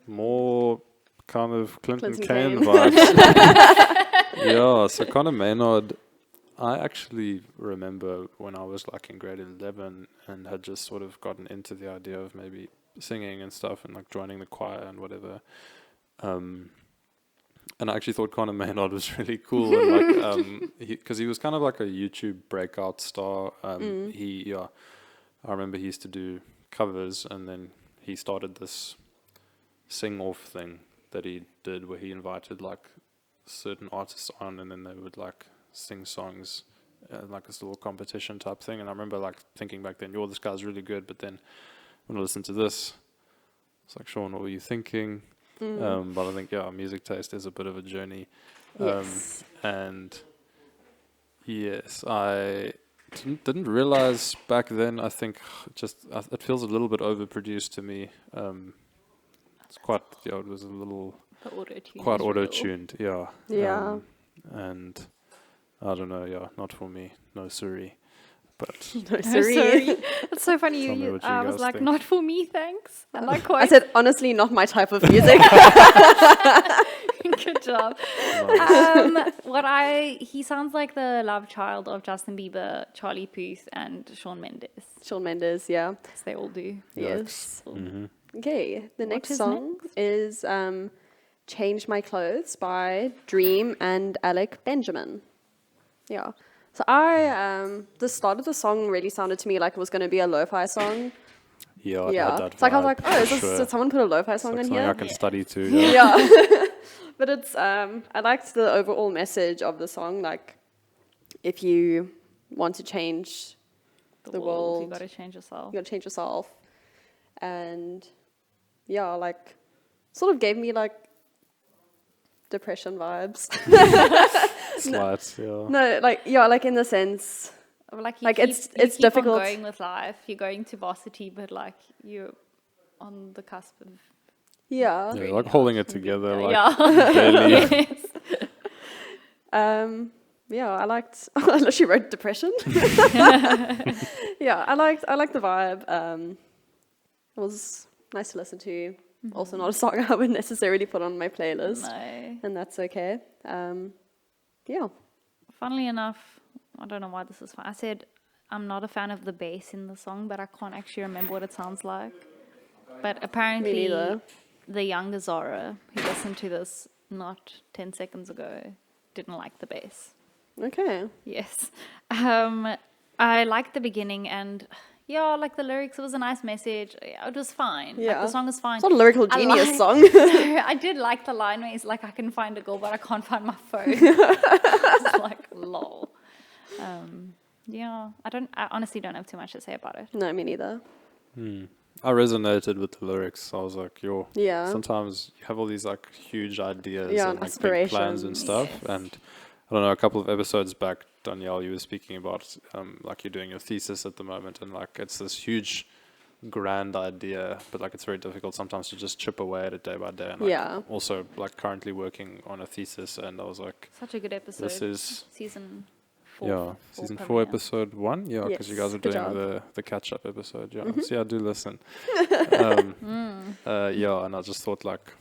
more kind of Clinton Clinton Kane Kane. vibes. Yeah, so Conor Maynard, I actually remember when I was like in grade 11 and had just sort of gotten into the idea of maybe singing and stuff and like joining the choir and whatever. And I actually thought Conor Maynard was really cool, and like because he was kind of like a YouTube breakout star. I remember he used to do covers, and then he started this sing-off thing that he did where he invited like certain artists on, and then they would like sing songs, like this little competition type thing. And I remember like thinking back then, this guy's really good. But then when I listened to this, it's like, Shaun, what were you thinking? But I think, music taste is a bit of a journey. Yes. And yes, I didn't realize back then, I think it feels a little bit overproduced to me. It's quite, it was a little, The auto-tune. quite is real. auto-tuned, yeah. Yeah. And I don't know, not for me, no sorry. But No, Oh, sorry. sorry. It's so funny. Tell me what you I was guys like, think. not for me, thanks. And I I quite said, honestly, not my type of music. good job. He sounds like the love child of Justin Bieber, Charlie Puth, and Shawn Mendes. Shawn Mendes, yeah. As they all do. Yes. Mm-hmm. Okay, the next is song is Change My Clothes by Dream and Alec Benjamin. Yeah. So the start of the song really sounded to me like it was going to be a lo-fi song. yeah, it Yeah. had that It's like, I was vibe, like, oh, for sure. did someone put a lo-fi It's song like in something here? I can study to. Yeah. But it's, I liked the overall message of the song. Like, if you want to change the world, You got to change yourself. you gotta change yourself. And yeah, like, sort of gave me like depression vibes. Slight, yeah. No, like, yeah, like in the sense, Like, Like, you it's keep difficult. on going with life. You're going to varsity, but like you're on the cusp of yeah. Yeah, like holding it together, like yeah. barely. Yes. Yeah, I liked. I literally wrote depression. Yeah, I liked the vibe. It was nice to listen to. Also, not a song I would necessarily put on my playlist, No. and that's okay. Yeah, Funnily enough, I don't know why this is fun. I said I'm not a fan of the bass in the song, but I can't actually remember what it sounds like. But me apparently, neither. the younger Zara who listened to this not 10 seconds ago, didn't like the bass. Okay. Yes. I liked the beginning and yeah, like the lyrics, it was a nice message. It was fine. Like Yeah. the song is fine. It's not a lyrical genius song. I did like the line where he's like, I can find a girl, but I can't find my phone. It's like, lol. Yeah, I honestly don't have too much to say about it. No, me neither. I resonated with the lyrics. I was like, yo, Yeah. sometimes you have all these like huge ideas Yeah, and like big plans and aspirations. stuff. Yes. And I don't know, a couple of episodes back, Danielle, you were speaking about like you're doing your thesis at the moment, and like it's this huge, grand idea, but like it's very difficult sometimes to just chip away at it day by day. And like, Yeah. also like currently working on a thesis, and I was like, Such a good episode. this is season 4. yeah, season 4, premiere. episode 1. Yeah, because you Yes, guys are good doing job. the catch up episode. Yeah, so yeah, do listen. Yeah, and I just thought like,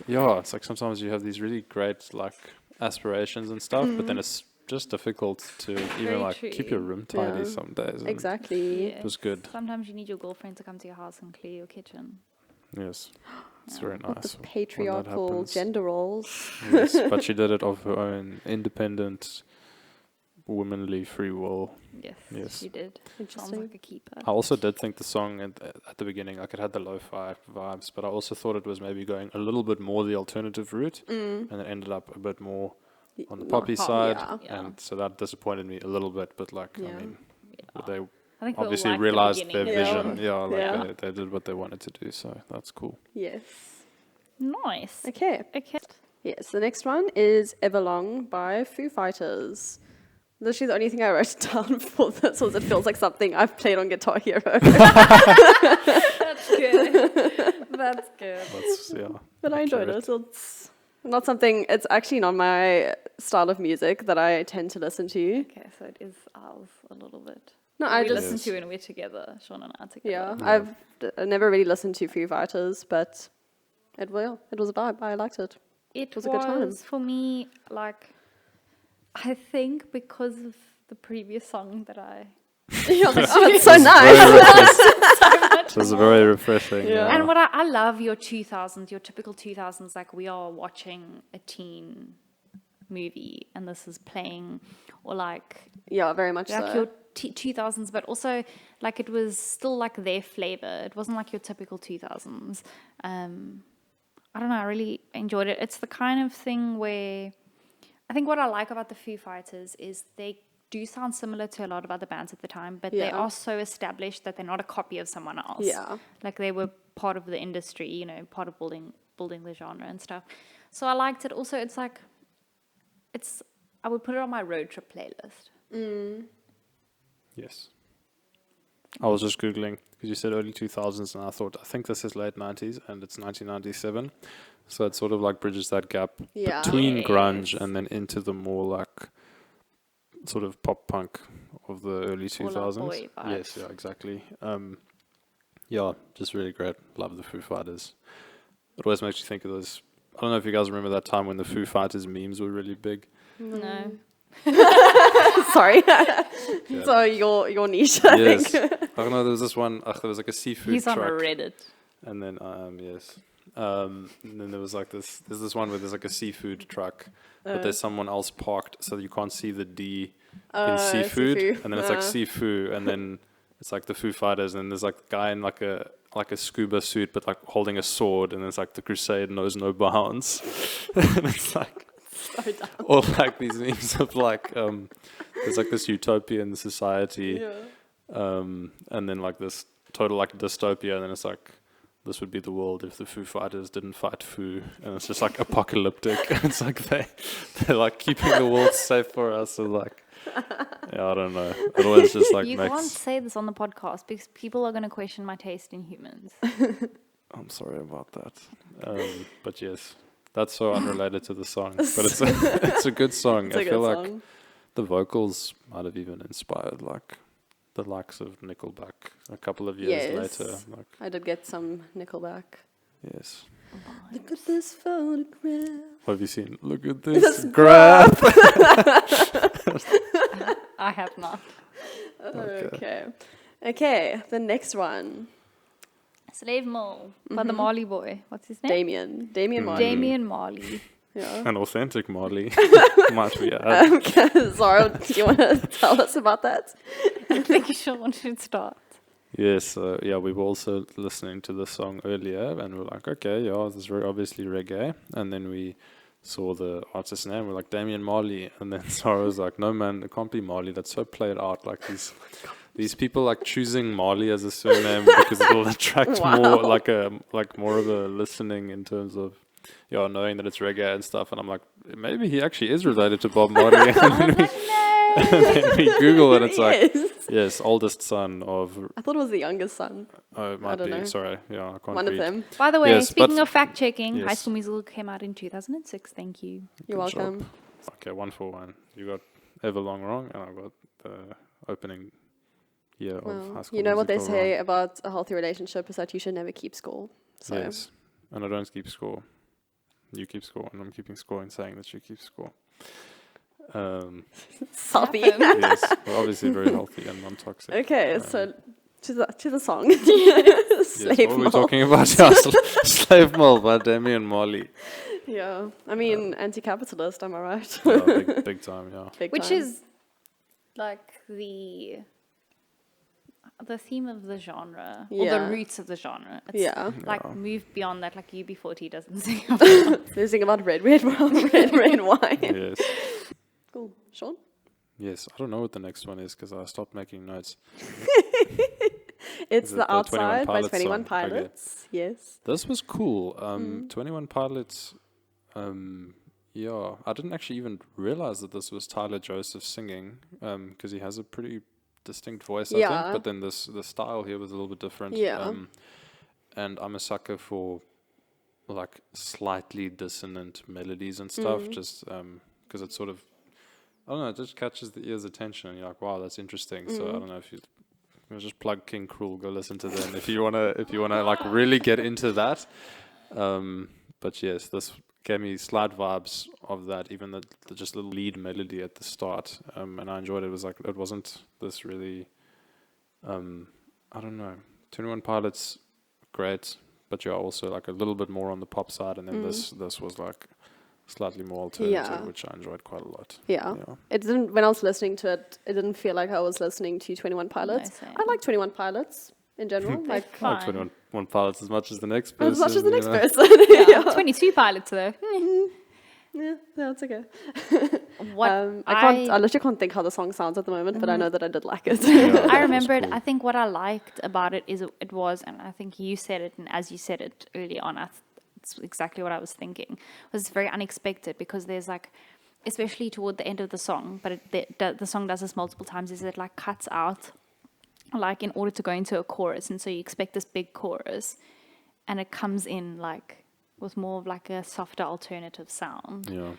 yeah, it's like sometimes you have these really great like aspirations and stuff, but then it's just difficult to even Very like keep your true. room tidy Yeah. some days. and Exactly. Yes. It was good. Sometimes you need your girlfriend to come to your house and clear your kitchen. Yes, it's very nice. The when that patriarchal happens. gender roles. Yes, but she did it of her own independent, womanly free will. Yes, Yes. she did. Sounds Interesting. like a keeper. I also did think the song at the beginning, like it had the lo-fi vibes, but I also thought it was maybe going a little bit more the alternative route, and it ended up a bit more on the Not poppy pop, side, yeah. and so that disappointed me a little bit. But like, Yeah. I mean, Yeah. they I think we all obviously liked the realized their beginning. Yeah. vision. Yeah, like Yeah. They did what they wanted to do, so that's cool. Yes. Nice. Okay. Okay. Yes, the next one is Everlong by Foo Fighters. Literally the only thing I wrote down for this was it feels like something I've played on Guitar Hero. That's good. That's good. That's yeah. But I enjoyed it. accurate. It's not something, it's actually not my style of music that I tend to listen to. Okay, so it is ours a little bit. No, We I listen just, Yes. to when we're together, Shaun and I together. yeah, Yeah. I never really listened to Foo Fighters, but it was a vibe. I liked it. It was a good time. for me, like, I think because of the previous song that I... It's so nice. It was very refreshing. Yeah. And what I love your 2000s, your typical 2000s, like we are watching a teen movie and this is playing, or like Yeah, very much like so. your 2000s, but also like it was still like their flavor. It wasn't like your typical 2000s. I don't know, I really enjoyed it. It's the kind of thing where I think what I like about the Foo Fighters is they do sound similar to a lot of other bands at the time, but they Yeah. are so established that they're not a copy of someone else. Yeah. Like they were part of the industry, you know, part of building the genre and stuff. So I liked it. Also, it's like, I would put it on my road trip playlist. Yes. I was just Googling because you said early 2000s, and I think this is late 90s, and it's 1997. So it sort of like bridges that gap Yeah. between Yes. grunge and then into the more like sort of pop punk of the early Fall Out 2000s. Boy vibes. Yes, yeah, exactly. Yeah, just really great. Love the Foo Fighters. It always makes you think of those. I don't know if you guys remember that time when the Foo Fighters memes were really big. No. Sorry. So your niche, I Yes. think. I don't know, there was this one, there was like a seafood He's on truck. Reddit. And then, yes. And then there was like there's this one where there's like a seafood truck, but there's someone else parked so you can't see the D in seafood. seafood. And then it's like seafood, and then it's like the Foo Fighters, and then there's like a guy in like a scuba suit, but like holding a sword, and it's like the crusade knows no bounds. And it's like, So dumb. or like these memes of like, there's like this utopian society, and then like this total like dystopia, and then it's like, this would be the world if the Foo Fighters didn't fight Foo, and it's just like apocalyptic. It's like they're like keeping the world safe for us, so like, yeah, I don't know. It always just like You makes. can't say this on the podcast because people are going to question my taste in humans. I'm sorry about that, but yes, that's so unrelated to the song, but it's a good song. It's a I feel good like song. the vocals might have even inspired like the likes of Nickelback a couple of years Yes. later. Like, I did get some Nickelback. yes. Look at this photograph. What have you seen? Look at this graph. I have not. Okay. Okay. Okay, the next one. Slave Mole by the Marley boy. What's his name? Damien Marley. Damien Marley. Yeah. An authentic Marley, might we add. Zara, do you want to tell us about that? I think Shaun should start. Yes, yeah, we were also listening to the song earlier, and we're like, okay, yeah, this is very obviously reggae. And then we saw the artist's name, we're like, Damien Marley. And then Sarah was like, no, man, it can't be Marley. That's so played out. Like, these people like choosing Marley as a surname because it'll attract more, like more of a listening in terms of, yeah, knowing that it's reggae and stuff. And I'm like, maybe he actually is related to Bob Marley. And then we Google and it's like, yes, oldest son of. I thought it was the youngest son. Oh, it might be. know. Sorry, yeah, I can't One read. of them. By the way, Yes, speaking but- of fact checking, High Yes. School Musical came out in 2006. Thank you. You're Good job. welcome. Okay, 1-for-1. You got Everlong wrong, and I got the opening year of High Well, School you know what they Musical say wrong. about a healthy relationship is that you should never keep score. So Yes, and I don't keep score. You keep score, and I'm keeping score and saying that you keep score. Soppy. Yes, we're obviously very healthy and non-toxic. Okay, so to the song. Yes, Slave what were we Mole. talking about? Yeah, Slave Mole by Damien Marley. Yeah, I mean anti-capitalist. Am I right? Yeah, big time, yeah. Big Which time. is like the theme of the genre, or Yeah. the roots of the genre. It's Yeah. like moved beyond that, like UB40 doesn't sing. They're singing about red wine. Yes. Cool, Shaun. Yes, I don't know what the next one is because I stopped making notes. It's Is it The the 21 Outside by Pilots 21 song? Okay. Pilots. Yes. This was cool. 21 Pilots, yeah, I didn't actually even realize that this was Tyler Joseph singing because he has a pretty distinct voice, I Yeah. think. But then the style here was a little bit different. Yeah. And I'm a sucker for like slightly dissonant melodies and stuff, just because it's sort of, I don't know, it just catches the ear's attention and you're like, wow, that's interesting. So I don't know if you just plug King Cruel, go listen to them if you wanna like really get into that. But yes, this gave me slight vibes of that, even the just little lead melody at the start, and I enjoyed it. It was like it wasn't this really, I don't know, 21 Pilots, great, but you're also like a little bit more on the pop side, and then this was like slightly more alternative, Yeah. which I enjoyed quite a lot. Yeah. Yeah. It didn't. When I was listening to it, it didn't feel like I was listening to 21 Pilots. same. I like 21 Pilots in general. like I like Fine. 21 Pilots as much as the next person. as much as the you next know. person. Yeah, 22 Pilots though. Yeah, no, it's okay. What I literally can't think how the song sounds at the moment, but I know that I did like it. Yeah, that I was remembered, cool. I think what I liked about it is it was, and I think you said it, and as you said it early on, it's exactly what I was thinking, was very unexpected because there's like, especially toward the end of the song, but the song does this multiple times, is it like cuts out, like in order to go into a chorus, and so you expect this big chorus, and it comes in like, with more of like a softer alternative sound. Yeah.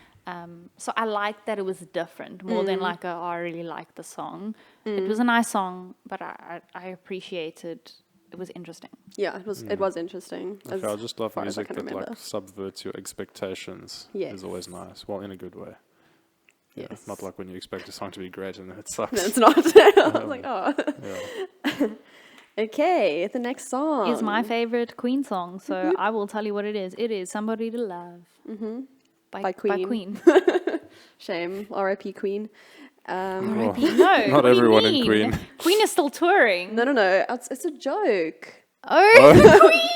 So I liked that it was different more than like I really liked the song. It was a nice song, but I appreciated it was interesting. Yeah, it was interesting. as Okay, I just love far as I music can that remember. like subverts your expectations. Yes. Is always nice. Well, in a good way. Yeah, Yes. not like when you expect a song to be great and then it sucks. No, it's not. I was like, oh. Yeah. Okay, the next song Is my favorite Queen song, so I will tell you what it is. It is Somebody to Love By Queen. Shame, R.I.P. Queen. Oh, No, not what do you everyone in mean? Queen. Queen is still touring. No, it's a joke. Oh, Queen!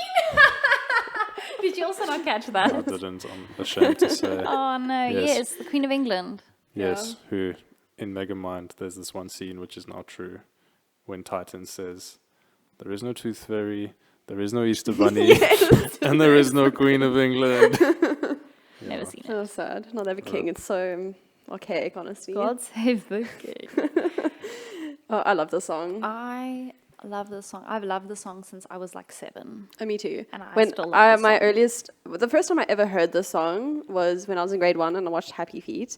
Did you also not catch that? I didn't. I'm ashamed to say. Oh no, Yes. yes, the Queen of England. Yes, who in Megamind, there's this one scene which is now true when Titan says, there is no Tooth Fairy, there is no Easter Bunny, and there is no Queen of England. Never seen it. Oh, sad. Not every king. It's so archaic, honestly. God save the king. Oh, I love the song. I love this song. I've loved the song since I was like 7. Me too. And I when still love the song. the first time I ever heard this song was when I was in grade 1 and I watched Happy Feet,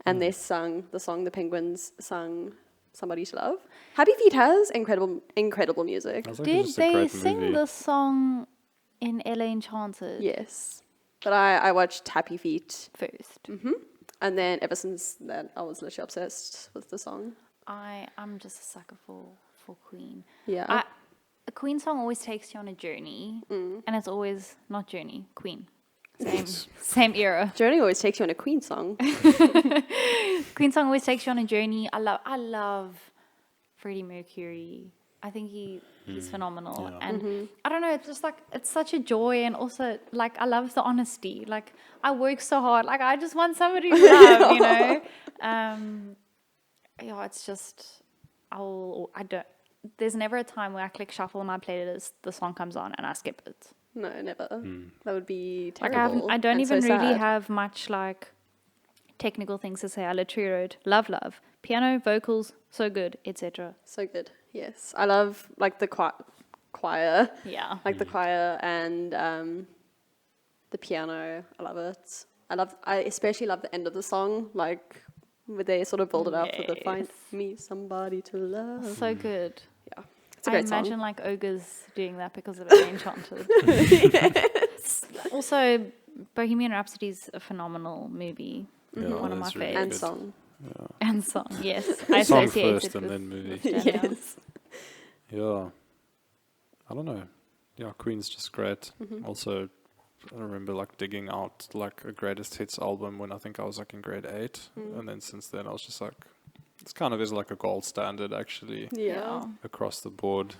and they sung the song. The Penguins sung "Somebody to Love." Happy Feet has incredible music. I was like, Did it's just a they great sing movie. this song in LA Enchanted Yes, but I watched Happy Feet, first? and then ever since that I was literally obsessed with the song. I'm just a sucker for Queen. Yeah. a Queen song always takes you on a journey, and it's always not Journey, Queen. Same era. Journey always takes you on a Queen song. Queen song always takes you on a journey. I love Freddie Mercury. I think he's phenomenal. Yeah. And I don't know, it's just like, it's such a joy. And also, like, I love the honesty. Like, I work so hard. Like, I just want somebody to love, you know? Yeah, it's just, there's never a time where I click shuffle on my playlist, the song comes on, and I skip it. No, never. That would be Like, terrible. I don't and even so really sad. have much, like, technical things to say. I literally wrote, love, piano, vocals, so good, etc. So good. Yes. I love, like, the choir. Yeah. Like the choir and the piano. I love it. I especially love the end of the song, like where they sort of build it up with the find me somebody to love. So good. Yeah, it's a I great imagine song. like ogres doing that because of it Enchanted. Also, Bohemian Rhapsody is a phenomenal movie. Yeah, One of my that's really favorites. And good. song. Yeah. And song, yes. I Song associate first it and with then movie. Danielle. Yes. Yeah. I don't know. Yeah, Queen's just great. Also, I remember like digging out like a greatest hits album when I think I was like in grade 8. And then since then I was just like, it's kind of is like a gold standard actually Yeah. across the board.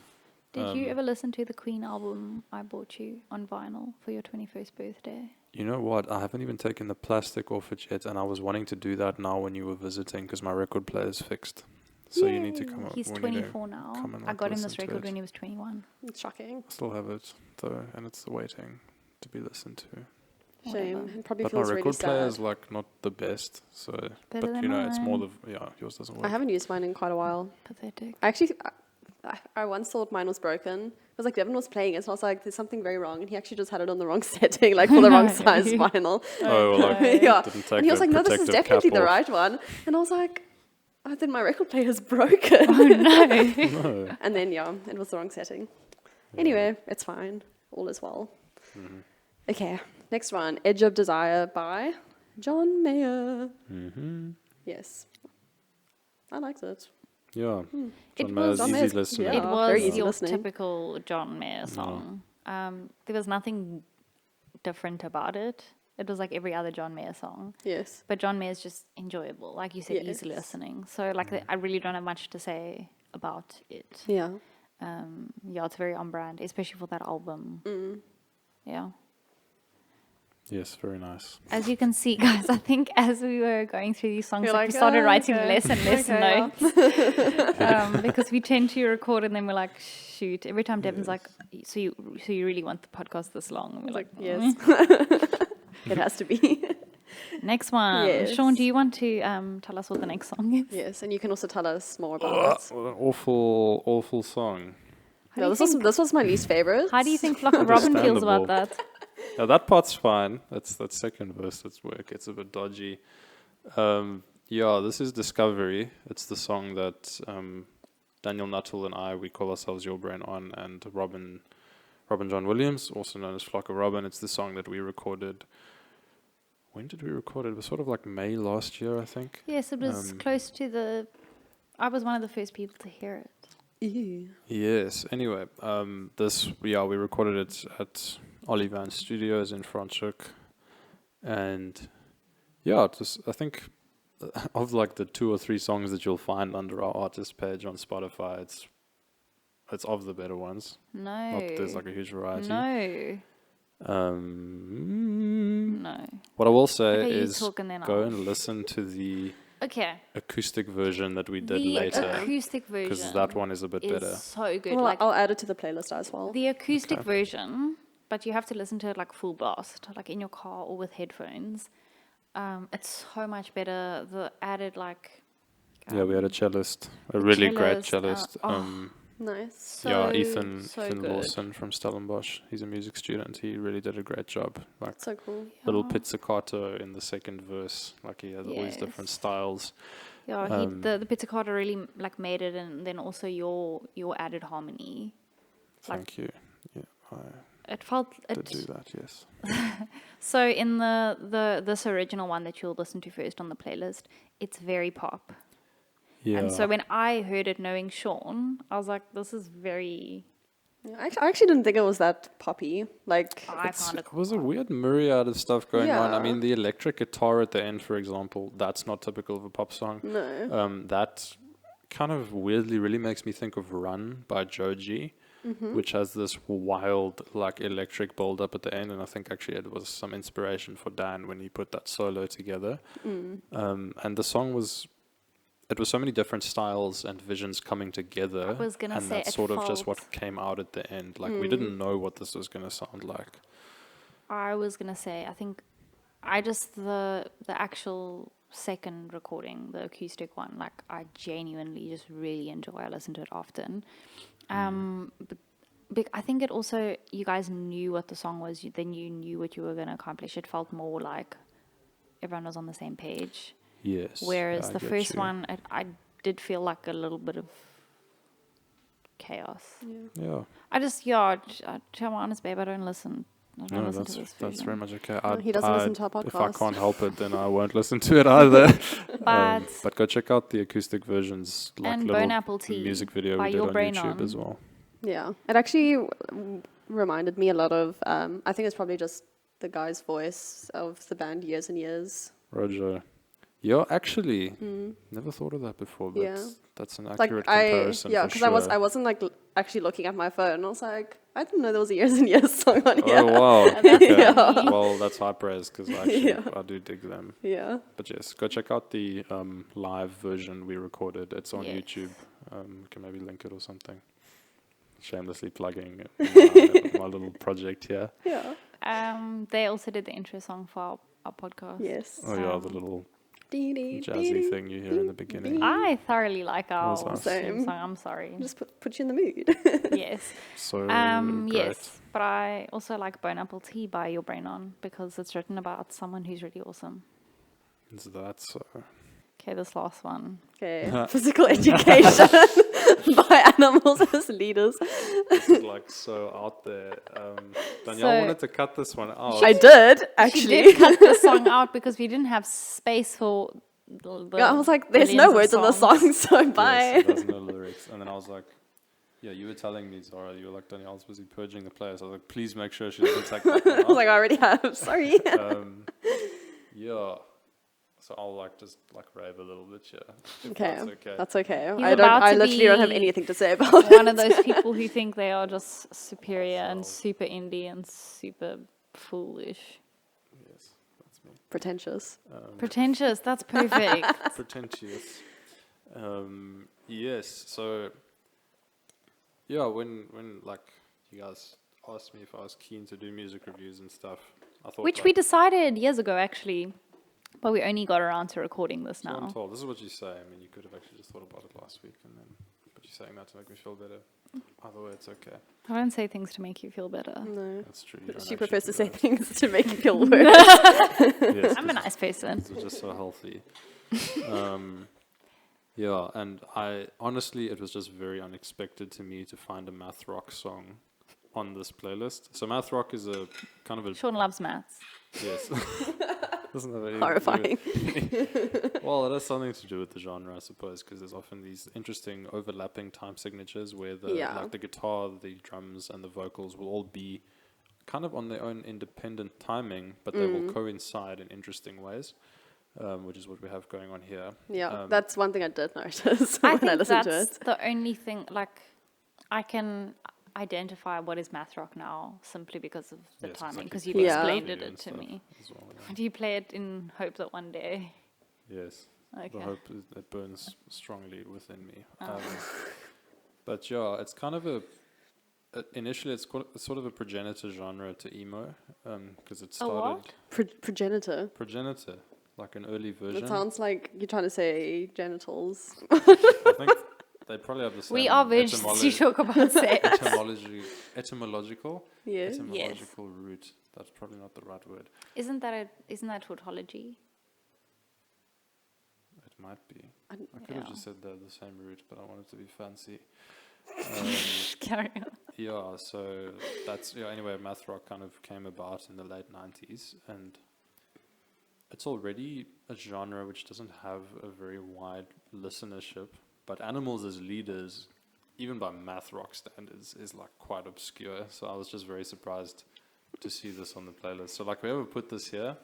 Did you ever listen to the Queen album I bought you on vinyl for your 21st birthday? You know what? I haven't even taken the plastic off it yet, and I was wanting to do that now when you were visiting because my record player is fixed. So you need to come up. He's we need to 24 now. come and, I like, got him listen this to record it. when he was 21. It's shocking. I still have it though, and it's waiting to be listened to. Shame. Whatever. It probably But my feels really record player sad. is like not the best. So, Better but than you know, it's more mine. yours doesn't work. I haven't used mine in quite a while. Pathetic. I once thought mine was broken. It was like Devin was playing it, so I was like, "There's something very wrong," and he actually just had it on the wrong setting, like for the wrong size vinyl. Oh, well, like Yeah. didn't take And he was the like, "No, this is protective definitely cap the off. right one." And I was like, "Oh, then my record player is broken." Oh no. No. And then it was the wrong setting. Anyway, it's fine. All is well. Okay, next one, "Edge of Desire" by John Mayer. Yes, I liked it. Yeah. It John was- Mayer's John easy Mayer's- listening. yeah. It was very easy your listening. typical John Mayer song. There was nothing different about it. It was like every other John Mayer song. Yes. But John Mayer's just enjoyable. Like you said, easy Yes. listening. So like I really don't have much to say about it. Yeah. Yeah, it's very on brand, especially for that album. Yeah. Yes, very nice. As you can see, guys, I think as we were going through these songs, You're like, like, we started "Oh, writing okay. less and less Okay, yeah." notes. Because we tend to record and then we're like, shoot. Every time Devin's like, so you really want the podcast this long? And we're like, Yes. It has to be. Next one. Yes. Sean, do you want to tell us what the next song is? Yes, and you can also tell us more about it. What an awful song. No, this was my least favorite. How do you think Flock of Robin feels about that? Yeah, that part's fine. That's that second verse that's where it gets a bit dodgy. Yeah, this is Discovery. It's the song that Daniel Nuttall and we call ourselves Your Brain On, and Robin John Williams, also known as Flock of Robin. It's the song that we recorded. When did we record it? It was sort of like May last year, I think. Yes, it was close to I was one of the first people to hear it. Ew. Yes. Anyway, we recorded it at Ollie Van's Studios in Franschhoek, and yeah, I think of like the 2 or 3 songs that you'll find under our artist page on Spotify, it's of the better ones. No. Not that there's like a huge variety. No. No. What I will say Okay, you is talk and then go I'll- and listen to the Okay. acoustic version that we did The later, acoustic version because that one is a bit is better. so good. Well, Like I'll add it to the playlist as well. the acoustic version, but you have to listen to it like full blast, like in your car or with headphones. It's so much better. The added like Yeah, we had a cellist, a the really great cellist, cellist. Nice. so, Ethan so Ethan good. Lawson from Stellenbosch. He's a music student. He really did a great job. Like So cool. little pizzicato in the second verse. Like he has all these different Yes. styles. Yeah, the pizzicato really like made it, and then also your added harmony. Like- Thank you. Yeah, It felt I did do that. Yes. so in this original one that you'll listen to first on the playlist, it's very pop. Yeah. And so when I heard it knowing Sean, I was like, this is very Yeah, I actually didn't think it was that poppy. Like, I found it It was a weird myriad of stuff going on. I Yeah. mean, the electric guitar at the end, for example, that's not typical of a pop song. no. That kind of weirdly really makes me think of Run by Joji, which has this wild, like, electric build up at the end. And I think actually it was some inspiration for Dan when he put that solo together. And the song was. It was so many different styles and visions coming together. I was gonna and say that's it sort of just felt- what came out at the end. Like, we didn't know what this was going to sound like. I was gonna say, I think I just the actual second recording, the acoustic one, like I genuinely just really enjoy. I listen to it often. But I think it also, you guys knew what the song was, then you knew what you were gonna accomplish. It felt more like everyone was on the same page. Yes. Whereas I the get first you. one, I did feel like a little bit of chaos. Yeah. I just, yeah, to be honest, babe, I don't listen. I don't No, listen to this that's version. very much okay. No, he doesn't listen to our If I podcast. can't help it, then I won't listen to it either. But But go check out the acoustic versions, like and little Bone Apple Tea music video by we did Your on Brain YouTube as On. well. Yeah, it actually reminded me a lot of. I think it's probably just the guy's voice of the band Years and Years. Roger. Yeah, actually, never thought of that before, but Yeah. that's an Like accurate comparison yeah, for because sure. I wasn't like actually looking at my phone. I was like, I didn't know there was a Years and Years song on here. Oh, wow. Okay. Yeah. Well, that's high praise, because actually Yeah. I do dig them. Yeah. But yes, go check out the live version we recorded. It's on Yes. YouTube. We can maybe link it or something. Shamelessly plugging my little project here. Yeah. They also did the intro song for our podcast. Yes. Oh yeah, the little Dee, dee, dee, jazzy dee. thing you hear in the beginning. I thoroughly like our That was theme nice. song. I'm sorry. Just put you in the mood. Yes. So great. Yes. But I also like Bone Apple Tea by Your Brain On because it's written about someone who's really awesome. Is that so? Okay, this last one. Okay. Physical education by animals as leaders. This is like so out there. Danielle So- wanted to cut this one out. I did She actually. did cut the song out because we didn't have space for the Yeah, I was like, there's no billions words of in the songs. song, so Yes, bye. it has no lyrics. And then I was like, yeah, you were telling me, Zara, you were like, Danielle's busy purging the players. I was like, please make sure she doesn't take that one I was out. like, I already have. Sorry. Yeah. So I'll like just like rave a little bit, yeah. If Okay, That's okay. that's okay. He's I don't. about I to literally don't have be anything to say about it. One of those people who think they are just superior and So- super indie and super foolish. Yes, that's me. Pretentious. Pretentious, that's perfect. Pretentious. Yes, so yeah, when like you guys asked me if I was keen to do music reviews and stuff, I thought Which like, we decided years ago, actually. But we only got around to recording this so I'm now. told, this is what you say. I mean, you could have actually just thought about it last week, and then, but you're saying that to make me feel better. Either way, it's okay. I don't say things to make you feel better. No. That's true. you don't She actually prefers to do say that. things to make you feel worse. Yes, I'm a nice person. It's just so healthy. Yeah, and I honestly, it was just very unexpected to me to find a math rock song on this playlist. So math rock is a kind of a Shaun loves maths. yes. Doesn't have anything Horrifying. To do with well, it has something to do with the genre, I suppose, because there's often these interesting overlapping time signatures where the Yeah. like the guitar, the drums, and the vocals will all be kind of on their own independent timing, but they will coincide in interesting ways, which is what we have going on here. Yeah, that's one thing I did notice I when I think listened to that's it. the only thing, like, I can identify what is math rock now simply because of the Yes, timing, exactly. because you've play it explained for it you and to stuff me. as well, yeah. Do you play it in hope that one day? Yes. Okay. The hope is, it burns strongly within me. Oh. But yeah, it's kind of initially it's sort of a progenitor genre to emo, because it A started what? Progenitor. progenitor, like an early version. It sounds like you're trying to say genitals. I think they probably have the same We are virgins to talk about sex. etymological Yeah. etymological root. That's probably not the right word. Isn't that tautology? It might be. I I could have Yeah. just said they're the same root, but I wanted to be fancy. Carry on. Yeah, so that's anyway, math rock kind of came about in the late 90s, and it's already a genre which doesn't have a very wide listenership, but Animals as Leaders even by math rock standards, is like quite obscure. So I was just very surprised to see this on the playlist. So like, whoever put this here,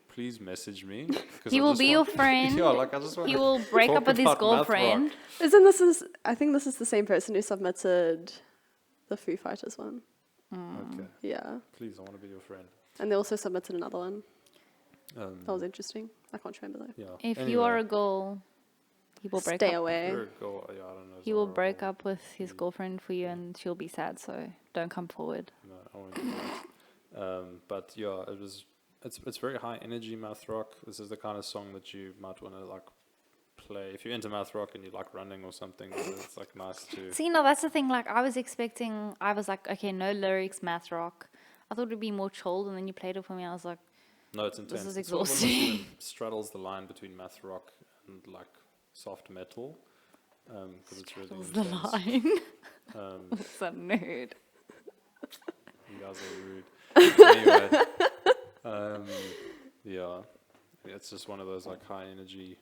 please message me. He will be your friend. Yeah, like I just want He will break up with his girlfriend. I think this is the same person who submitted the Foo Fighters one. Okay. Yeah. Please, I want to be your friend. And they also submitted another one. Um, That was interesting. I can't remember though. yeah. If Anyway, you are a girl, he will break Stay up. away. you're a girl, yeah, I don't know. He will Zara, break or- up with his girlfriend for you, and she'll be sad. So don't come forward. No, I won't do that. But yeah, it's very high energy math rock. This is the kind of song that you might want to like play if you're into math rock and you like running or something. It's like nice to. See, no, that's the thing. Like, I was like, okay, no lyrics, math rock. I thought it'd be more chilled, and then you played it for me. I was like, No, it's intense. is It sort of almost exhausting. even straddles the line between math rock and like soft metal, because it's really what's the intense. line? Um, It's a nerd. You guys are rude. Anyway, yeah, it's just one of those like high energy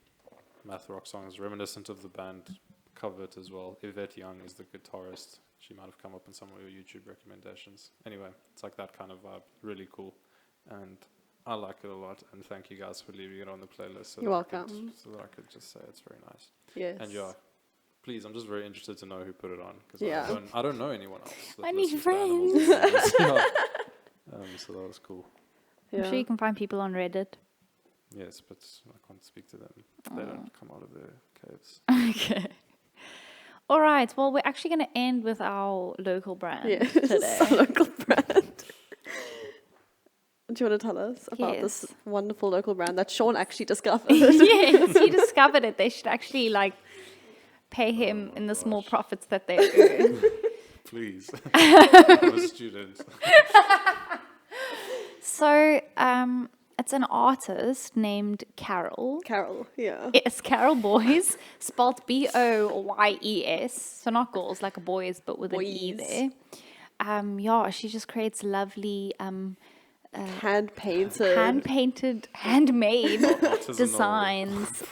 math rock songs, reminiscent of the band Covet as well. Yvette Young is the guitarist. She might have come up in some of your YouTube recommendations. Anyway, it's like that kind of vibe. Really cool, and I like it a lot. And thank you guys for leaving it on the playlist. So You're that welcome. so that I could just say it's very nice. Yes. And yeah. Please, I'm just very interested to know who put it on because Yeah. I don't know anyone else. that I need listens to Animals and Things. Yeah. So that was cool. I'm sure you can find people on Reddit. Yes, but I can't speak to them. They don't come out of their caves. Okay. All right. Well, we're actually going to end with our local brand Yeah. today. It's a local brand. Do you want to tell us about this Yes. wonderful local brand that Shaun actually discovered? Yes, he discovered it. They should actually like pay him in the small profits that they earn. Please. I'm a student. So, it's an artist named Carrol. Carrol, yeah. Yes, Carrol Boyes, spelled Boyes. So not girls, like a boys, but with an E Boys. there. Yeah, she just creates lovely Hand-painted. handmade Artisanal. designs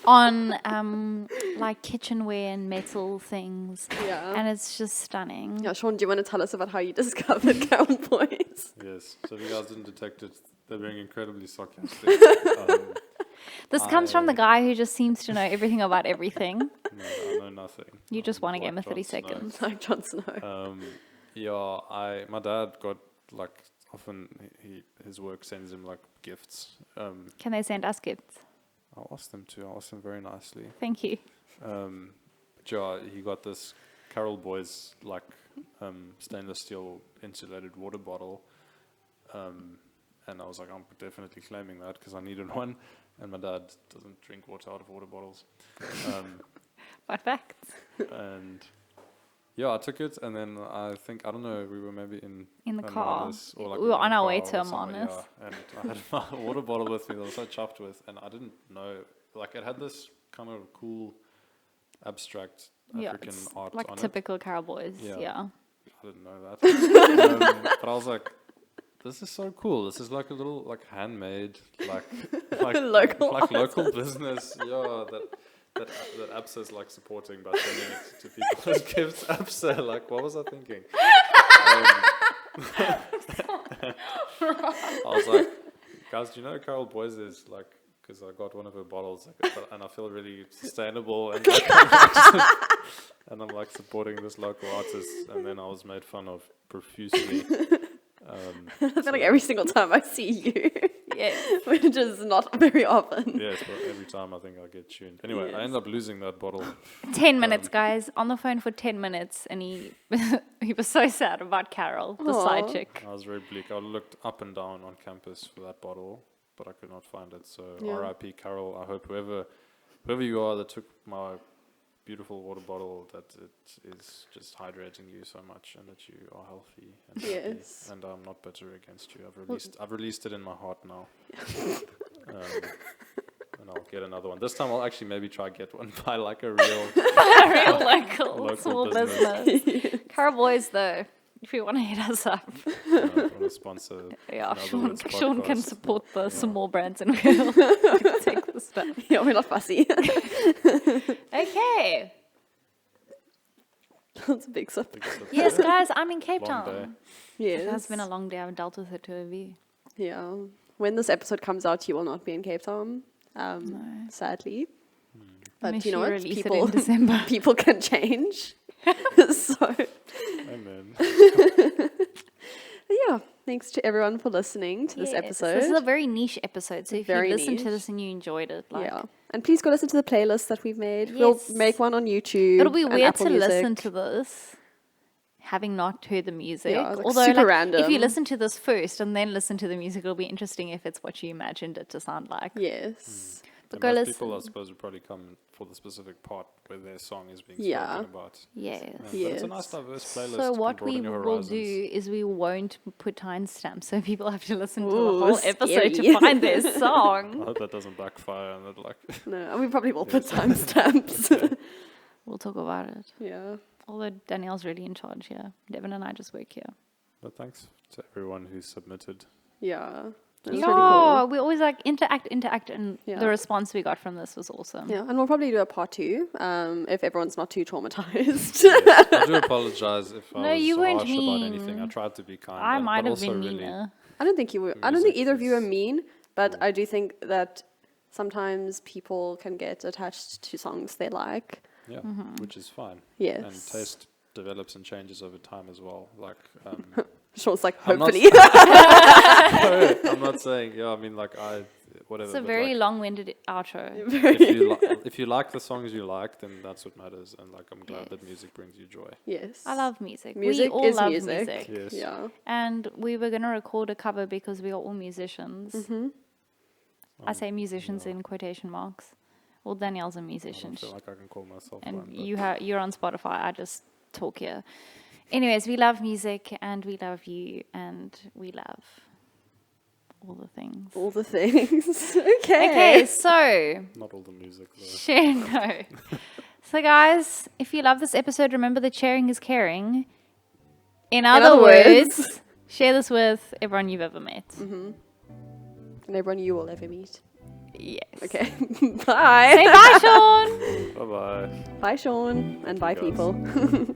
on like kitchenware and metal things. Yeah. And it's just stunning. Yeah, Shaun, do you want to tell us about how you discovered Carrol Boyes? Yes. So if you guys didn't detect it, they're being incredibly sarcastic. This comes from the guy who just seems to know everything about everything. No, I know nothing. You just want to give Like him 30 Jon Snow. seconds. Like Jon Snow. Yeah, my dad got like often his work sends him like gifts. Can they send us gifts? I'll ask them to. I'll ask them very nicely. Thank you. But yeah, he got this Carrol Boyes like stainless steel insulated water bottle, and I was like, I'm definitely claiming that because I needed one, and my dad doesn't drink water out of water bottles, Fun fact. and yeah, I took it, and then I don't know, we were maybe in the car. Amanus, or like We were in on the our way car to or somewhere, Amanus. yeah, and I had my water bottle with me that I was so chuffed with, and I didn't know, like it had this kind of cool abstract Yeah, African it's art like on typical Carrol Boyes. Yeah. Yeah. it. I didn't know that. But I was like, this is so cool. This is like a little like handmade, like local business. Yeah, that ABSA's like supporting by sending it to people as gifts. ABSA, like what was I thinking? I was like, guys, do you know who Carrol Boyes is? Like, because I got one of her bottles, like, and I feel really sustainable, and like, and I'm like supporting this local artist, and then I was made fun of profusely. I feel like every single time I see you, Yes. which is not very often. Yes, but every time I think I get tuned. Anyway, I Yes. end up losing that bottle. 10 minutes, guys. On the phone for 10 minutes. And he he was so sad about Carol, the side Aw. chick. I was very bleak. I looked up and down on campus for that bottle, but I could not find it. So Yeah. R.I.P. Carol. I hope whoever you are that took my beautiful water bottle, that it is just hydrating you so much, and that you are healthy and happy. Yes. And I'm not bitter against you. I've released it in my heart now. And I'll get another one. This time I'll actually maybe try get one by like a real Real local, Local small business. business. Carrol Boyes, though, if you want to hit us up. want to sponsor. Yeah, another Shaun Woods can podcast. support the Yeah. small brands and we'll take the stuff. Yeah, we're not fussy. Okay. That's a big sip. Yes, guys, I'm in Cape Long Town. day. Yes. It has been a long day. I've dealt with it to a V. Yeah. When this episode comes out, you will not be in Cape Town, sadly. But Unless you know you what? release it People, in December. people can change. So, Amen. yeah. Thanks to everyone for listening to this Yes, episode. This is a very niche episode. So if you Very listened to niche. this and you enjoyed it, like, Yeah. And please go listen to the playlist that we've made. We'll Yes. make one on YouTube. it'll be and weird Apple to Music. listen to this having not heard the music. Yeah, like Although, super like, random. if you listen to this first and then listen to the music, it'll be interesting if it's what you imagined it to sound like. Yes. But And go most listen. people, I suppose, would probably come for the specific part where their song is being Yeah. spoken about. Yes. But it's a nice Yes. diverse playlist. So to what we broaden your will horizons. do is we won't put timestamps, so people have to listen to the Ooh, whole episode scary. to find their I song. hope that doesn't backfire and that like No, and we probably will put timestamps. We'll talk about it. Yeah. Although Danielle's really in charge here. Devin and I just work here. But thanks to everyone who submitted. Yeah. That's Yeah, really cool. we always like interact, and Yeah. the response we got from this was awesome. Yeah, and we'll probably do a part 2 if everyone's not too traumatized. Yes, I do apologize if I No, was you weren't harsh about anything. I mean. tried to be kind. I but might have also been really, meaner. I don't think you were. I don't think Music either of you are is mean, but I do think that sometimes people can get attached to songs they like. Yeah, which is fine. Yes. And taste develops and changes over time as well. Like, Sean's like, I'm not hopefully. I'm not saying, yeah, I mean, like, whatever. It's a but very like, long-winded outro. if you like the songs you like, then that's what matters. And like, I'm glad that music brings you joy. Yes. I love music. Music We all is love music. Yes. Yeah. And we were going to record a cover because we are all musicians. Mm-hmm. I say musicians in quotation marks. Well, Danielle's a I musician. don't feel like I can call myself And one. But you're on Spotify. I just talk here. Anyways, we love music and we love you and we love all the things. All the things. Okay. Okay, so not all the music, though. share no. So guys, if you love this episode, remember that sharing is caring. In other other words. words, share this with everyone you've ever met. And everyone you will ever meet. Yes. Okay. Bye. Say bye, Sean. Bye bye. Bye, Sean. And bye, Guys. people.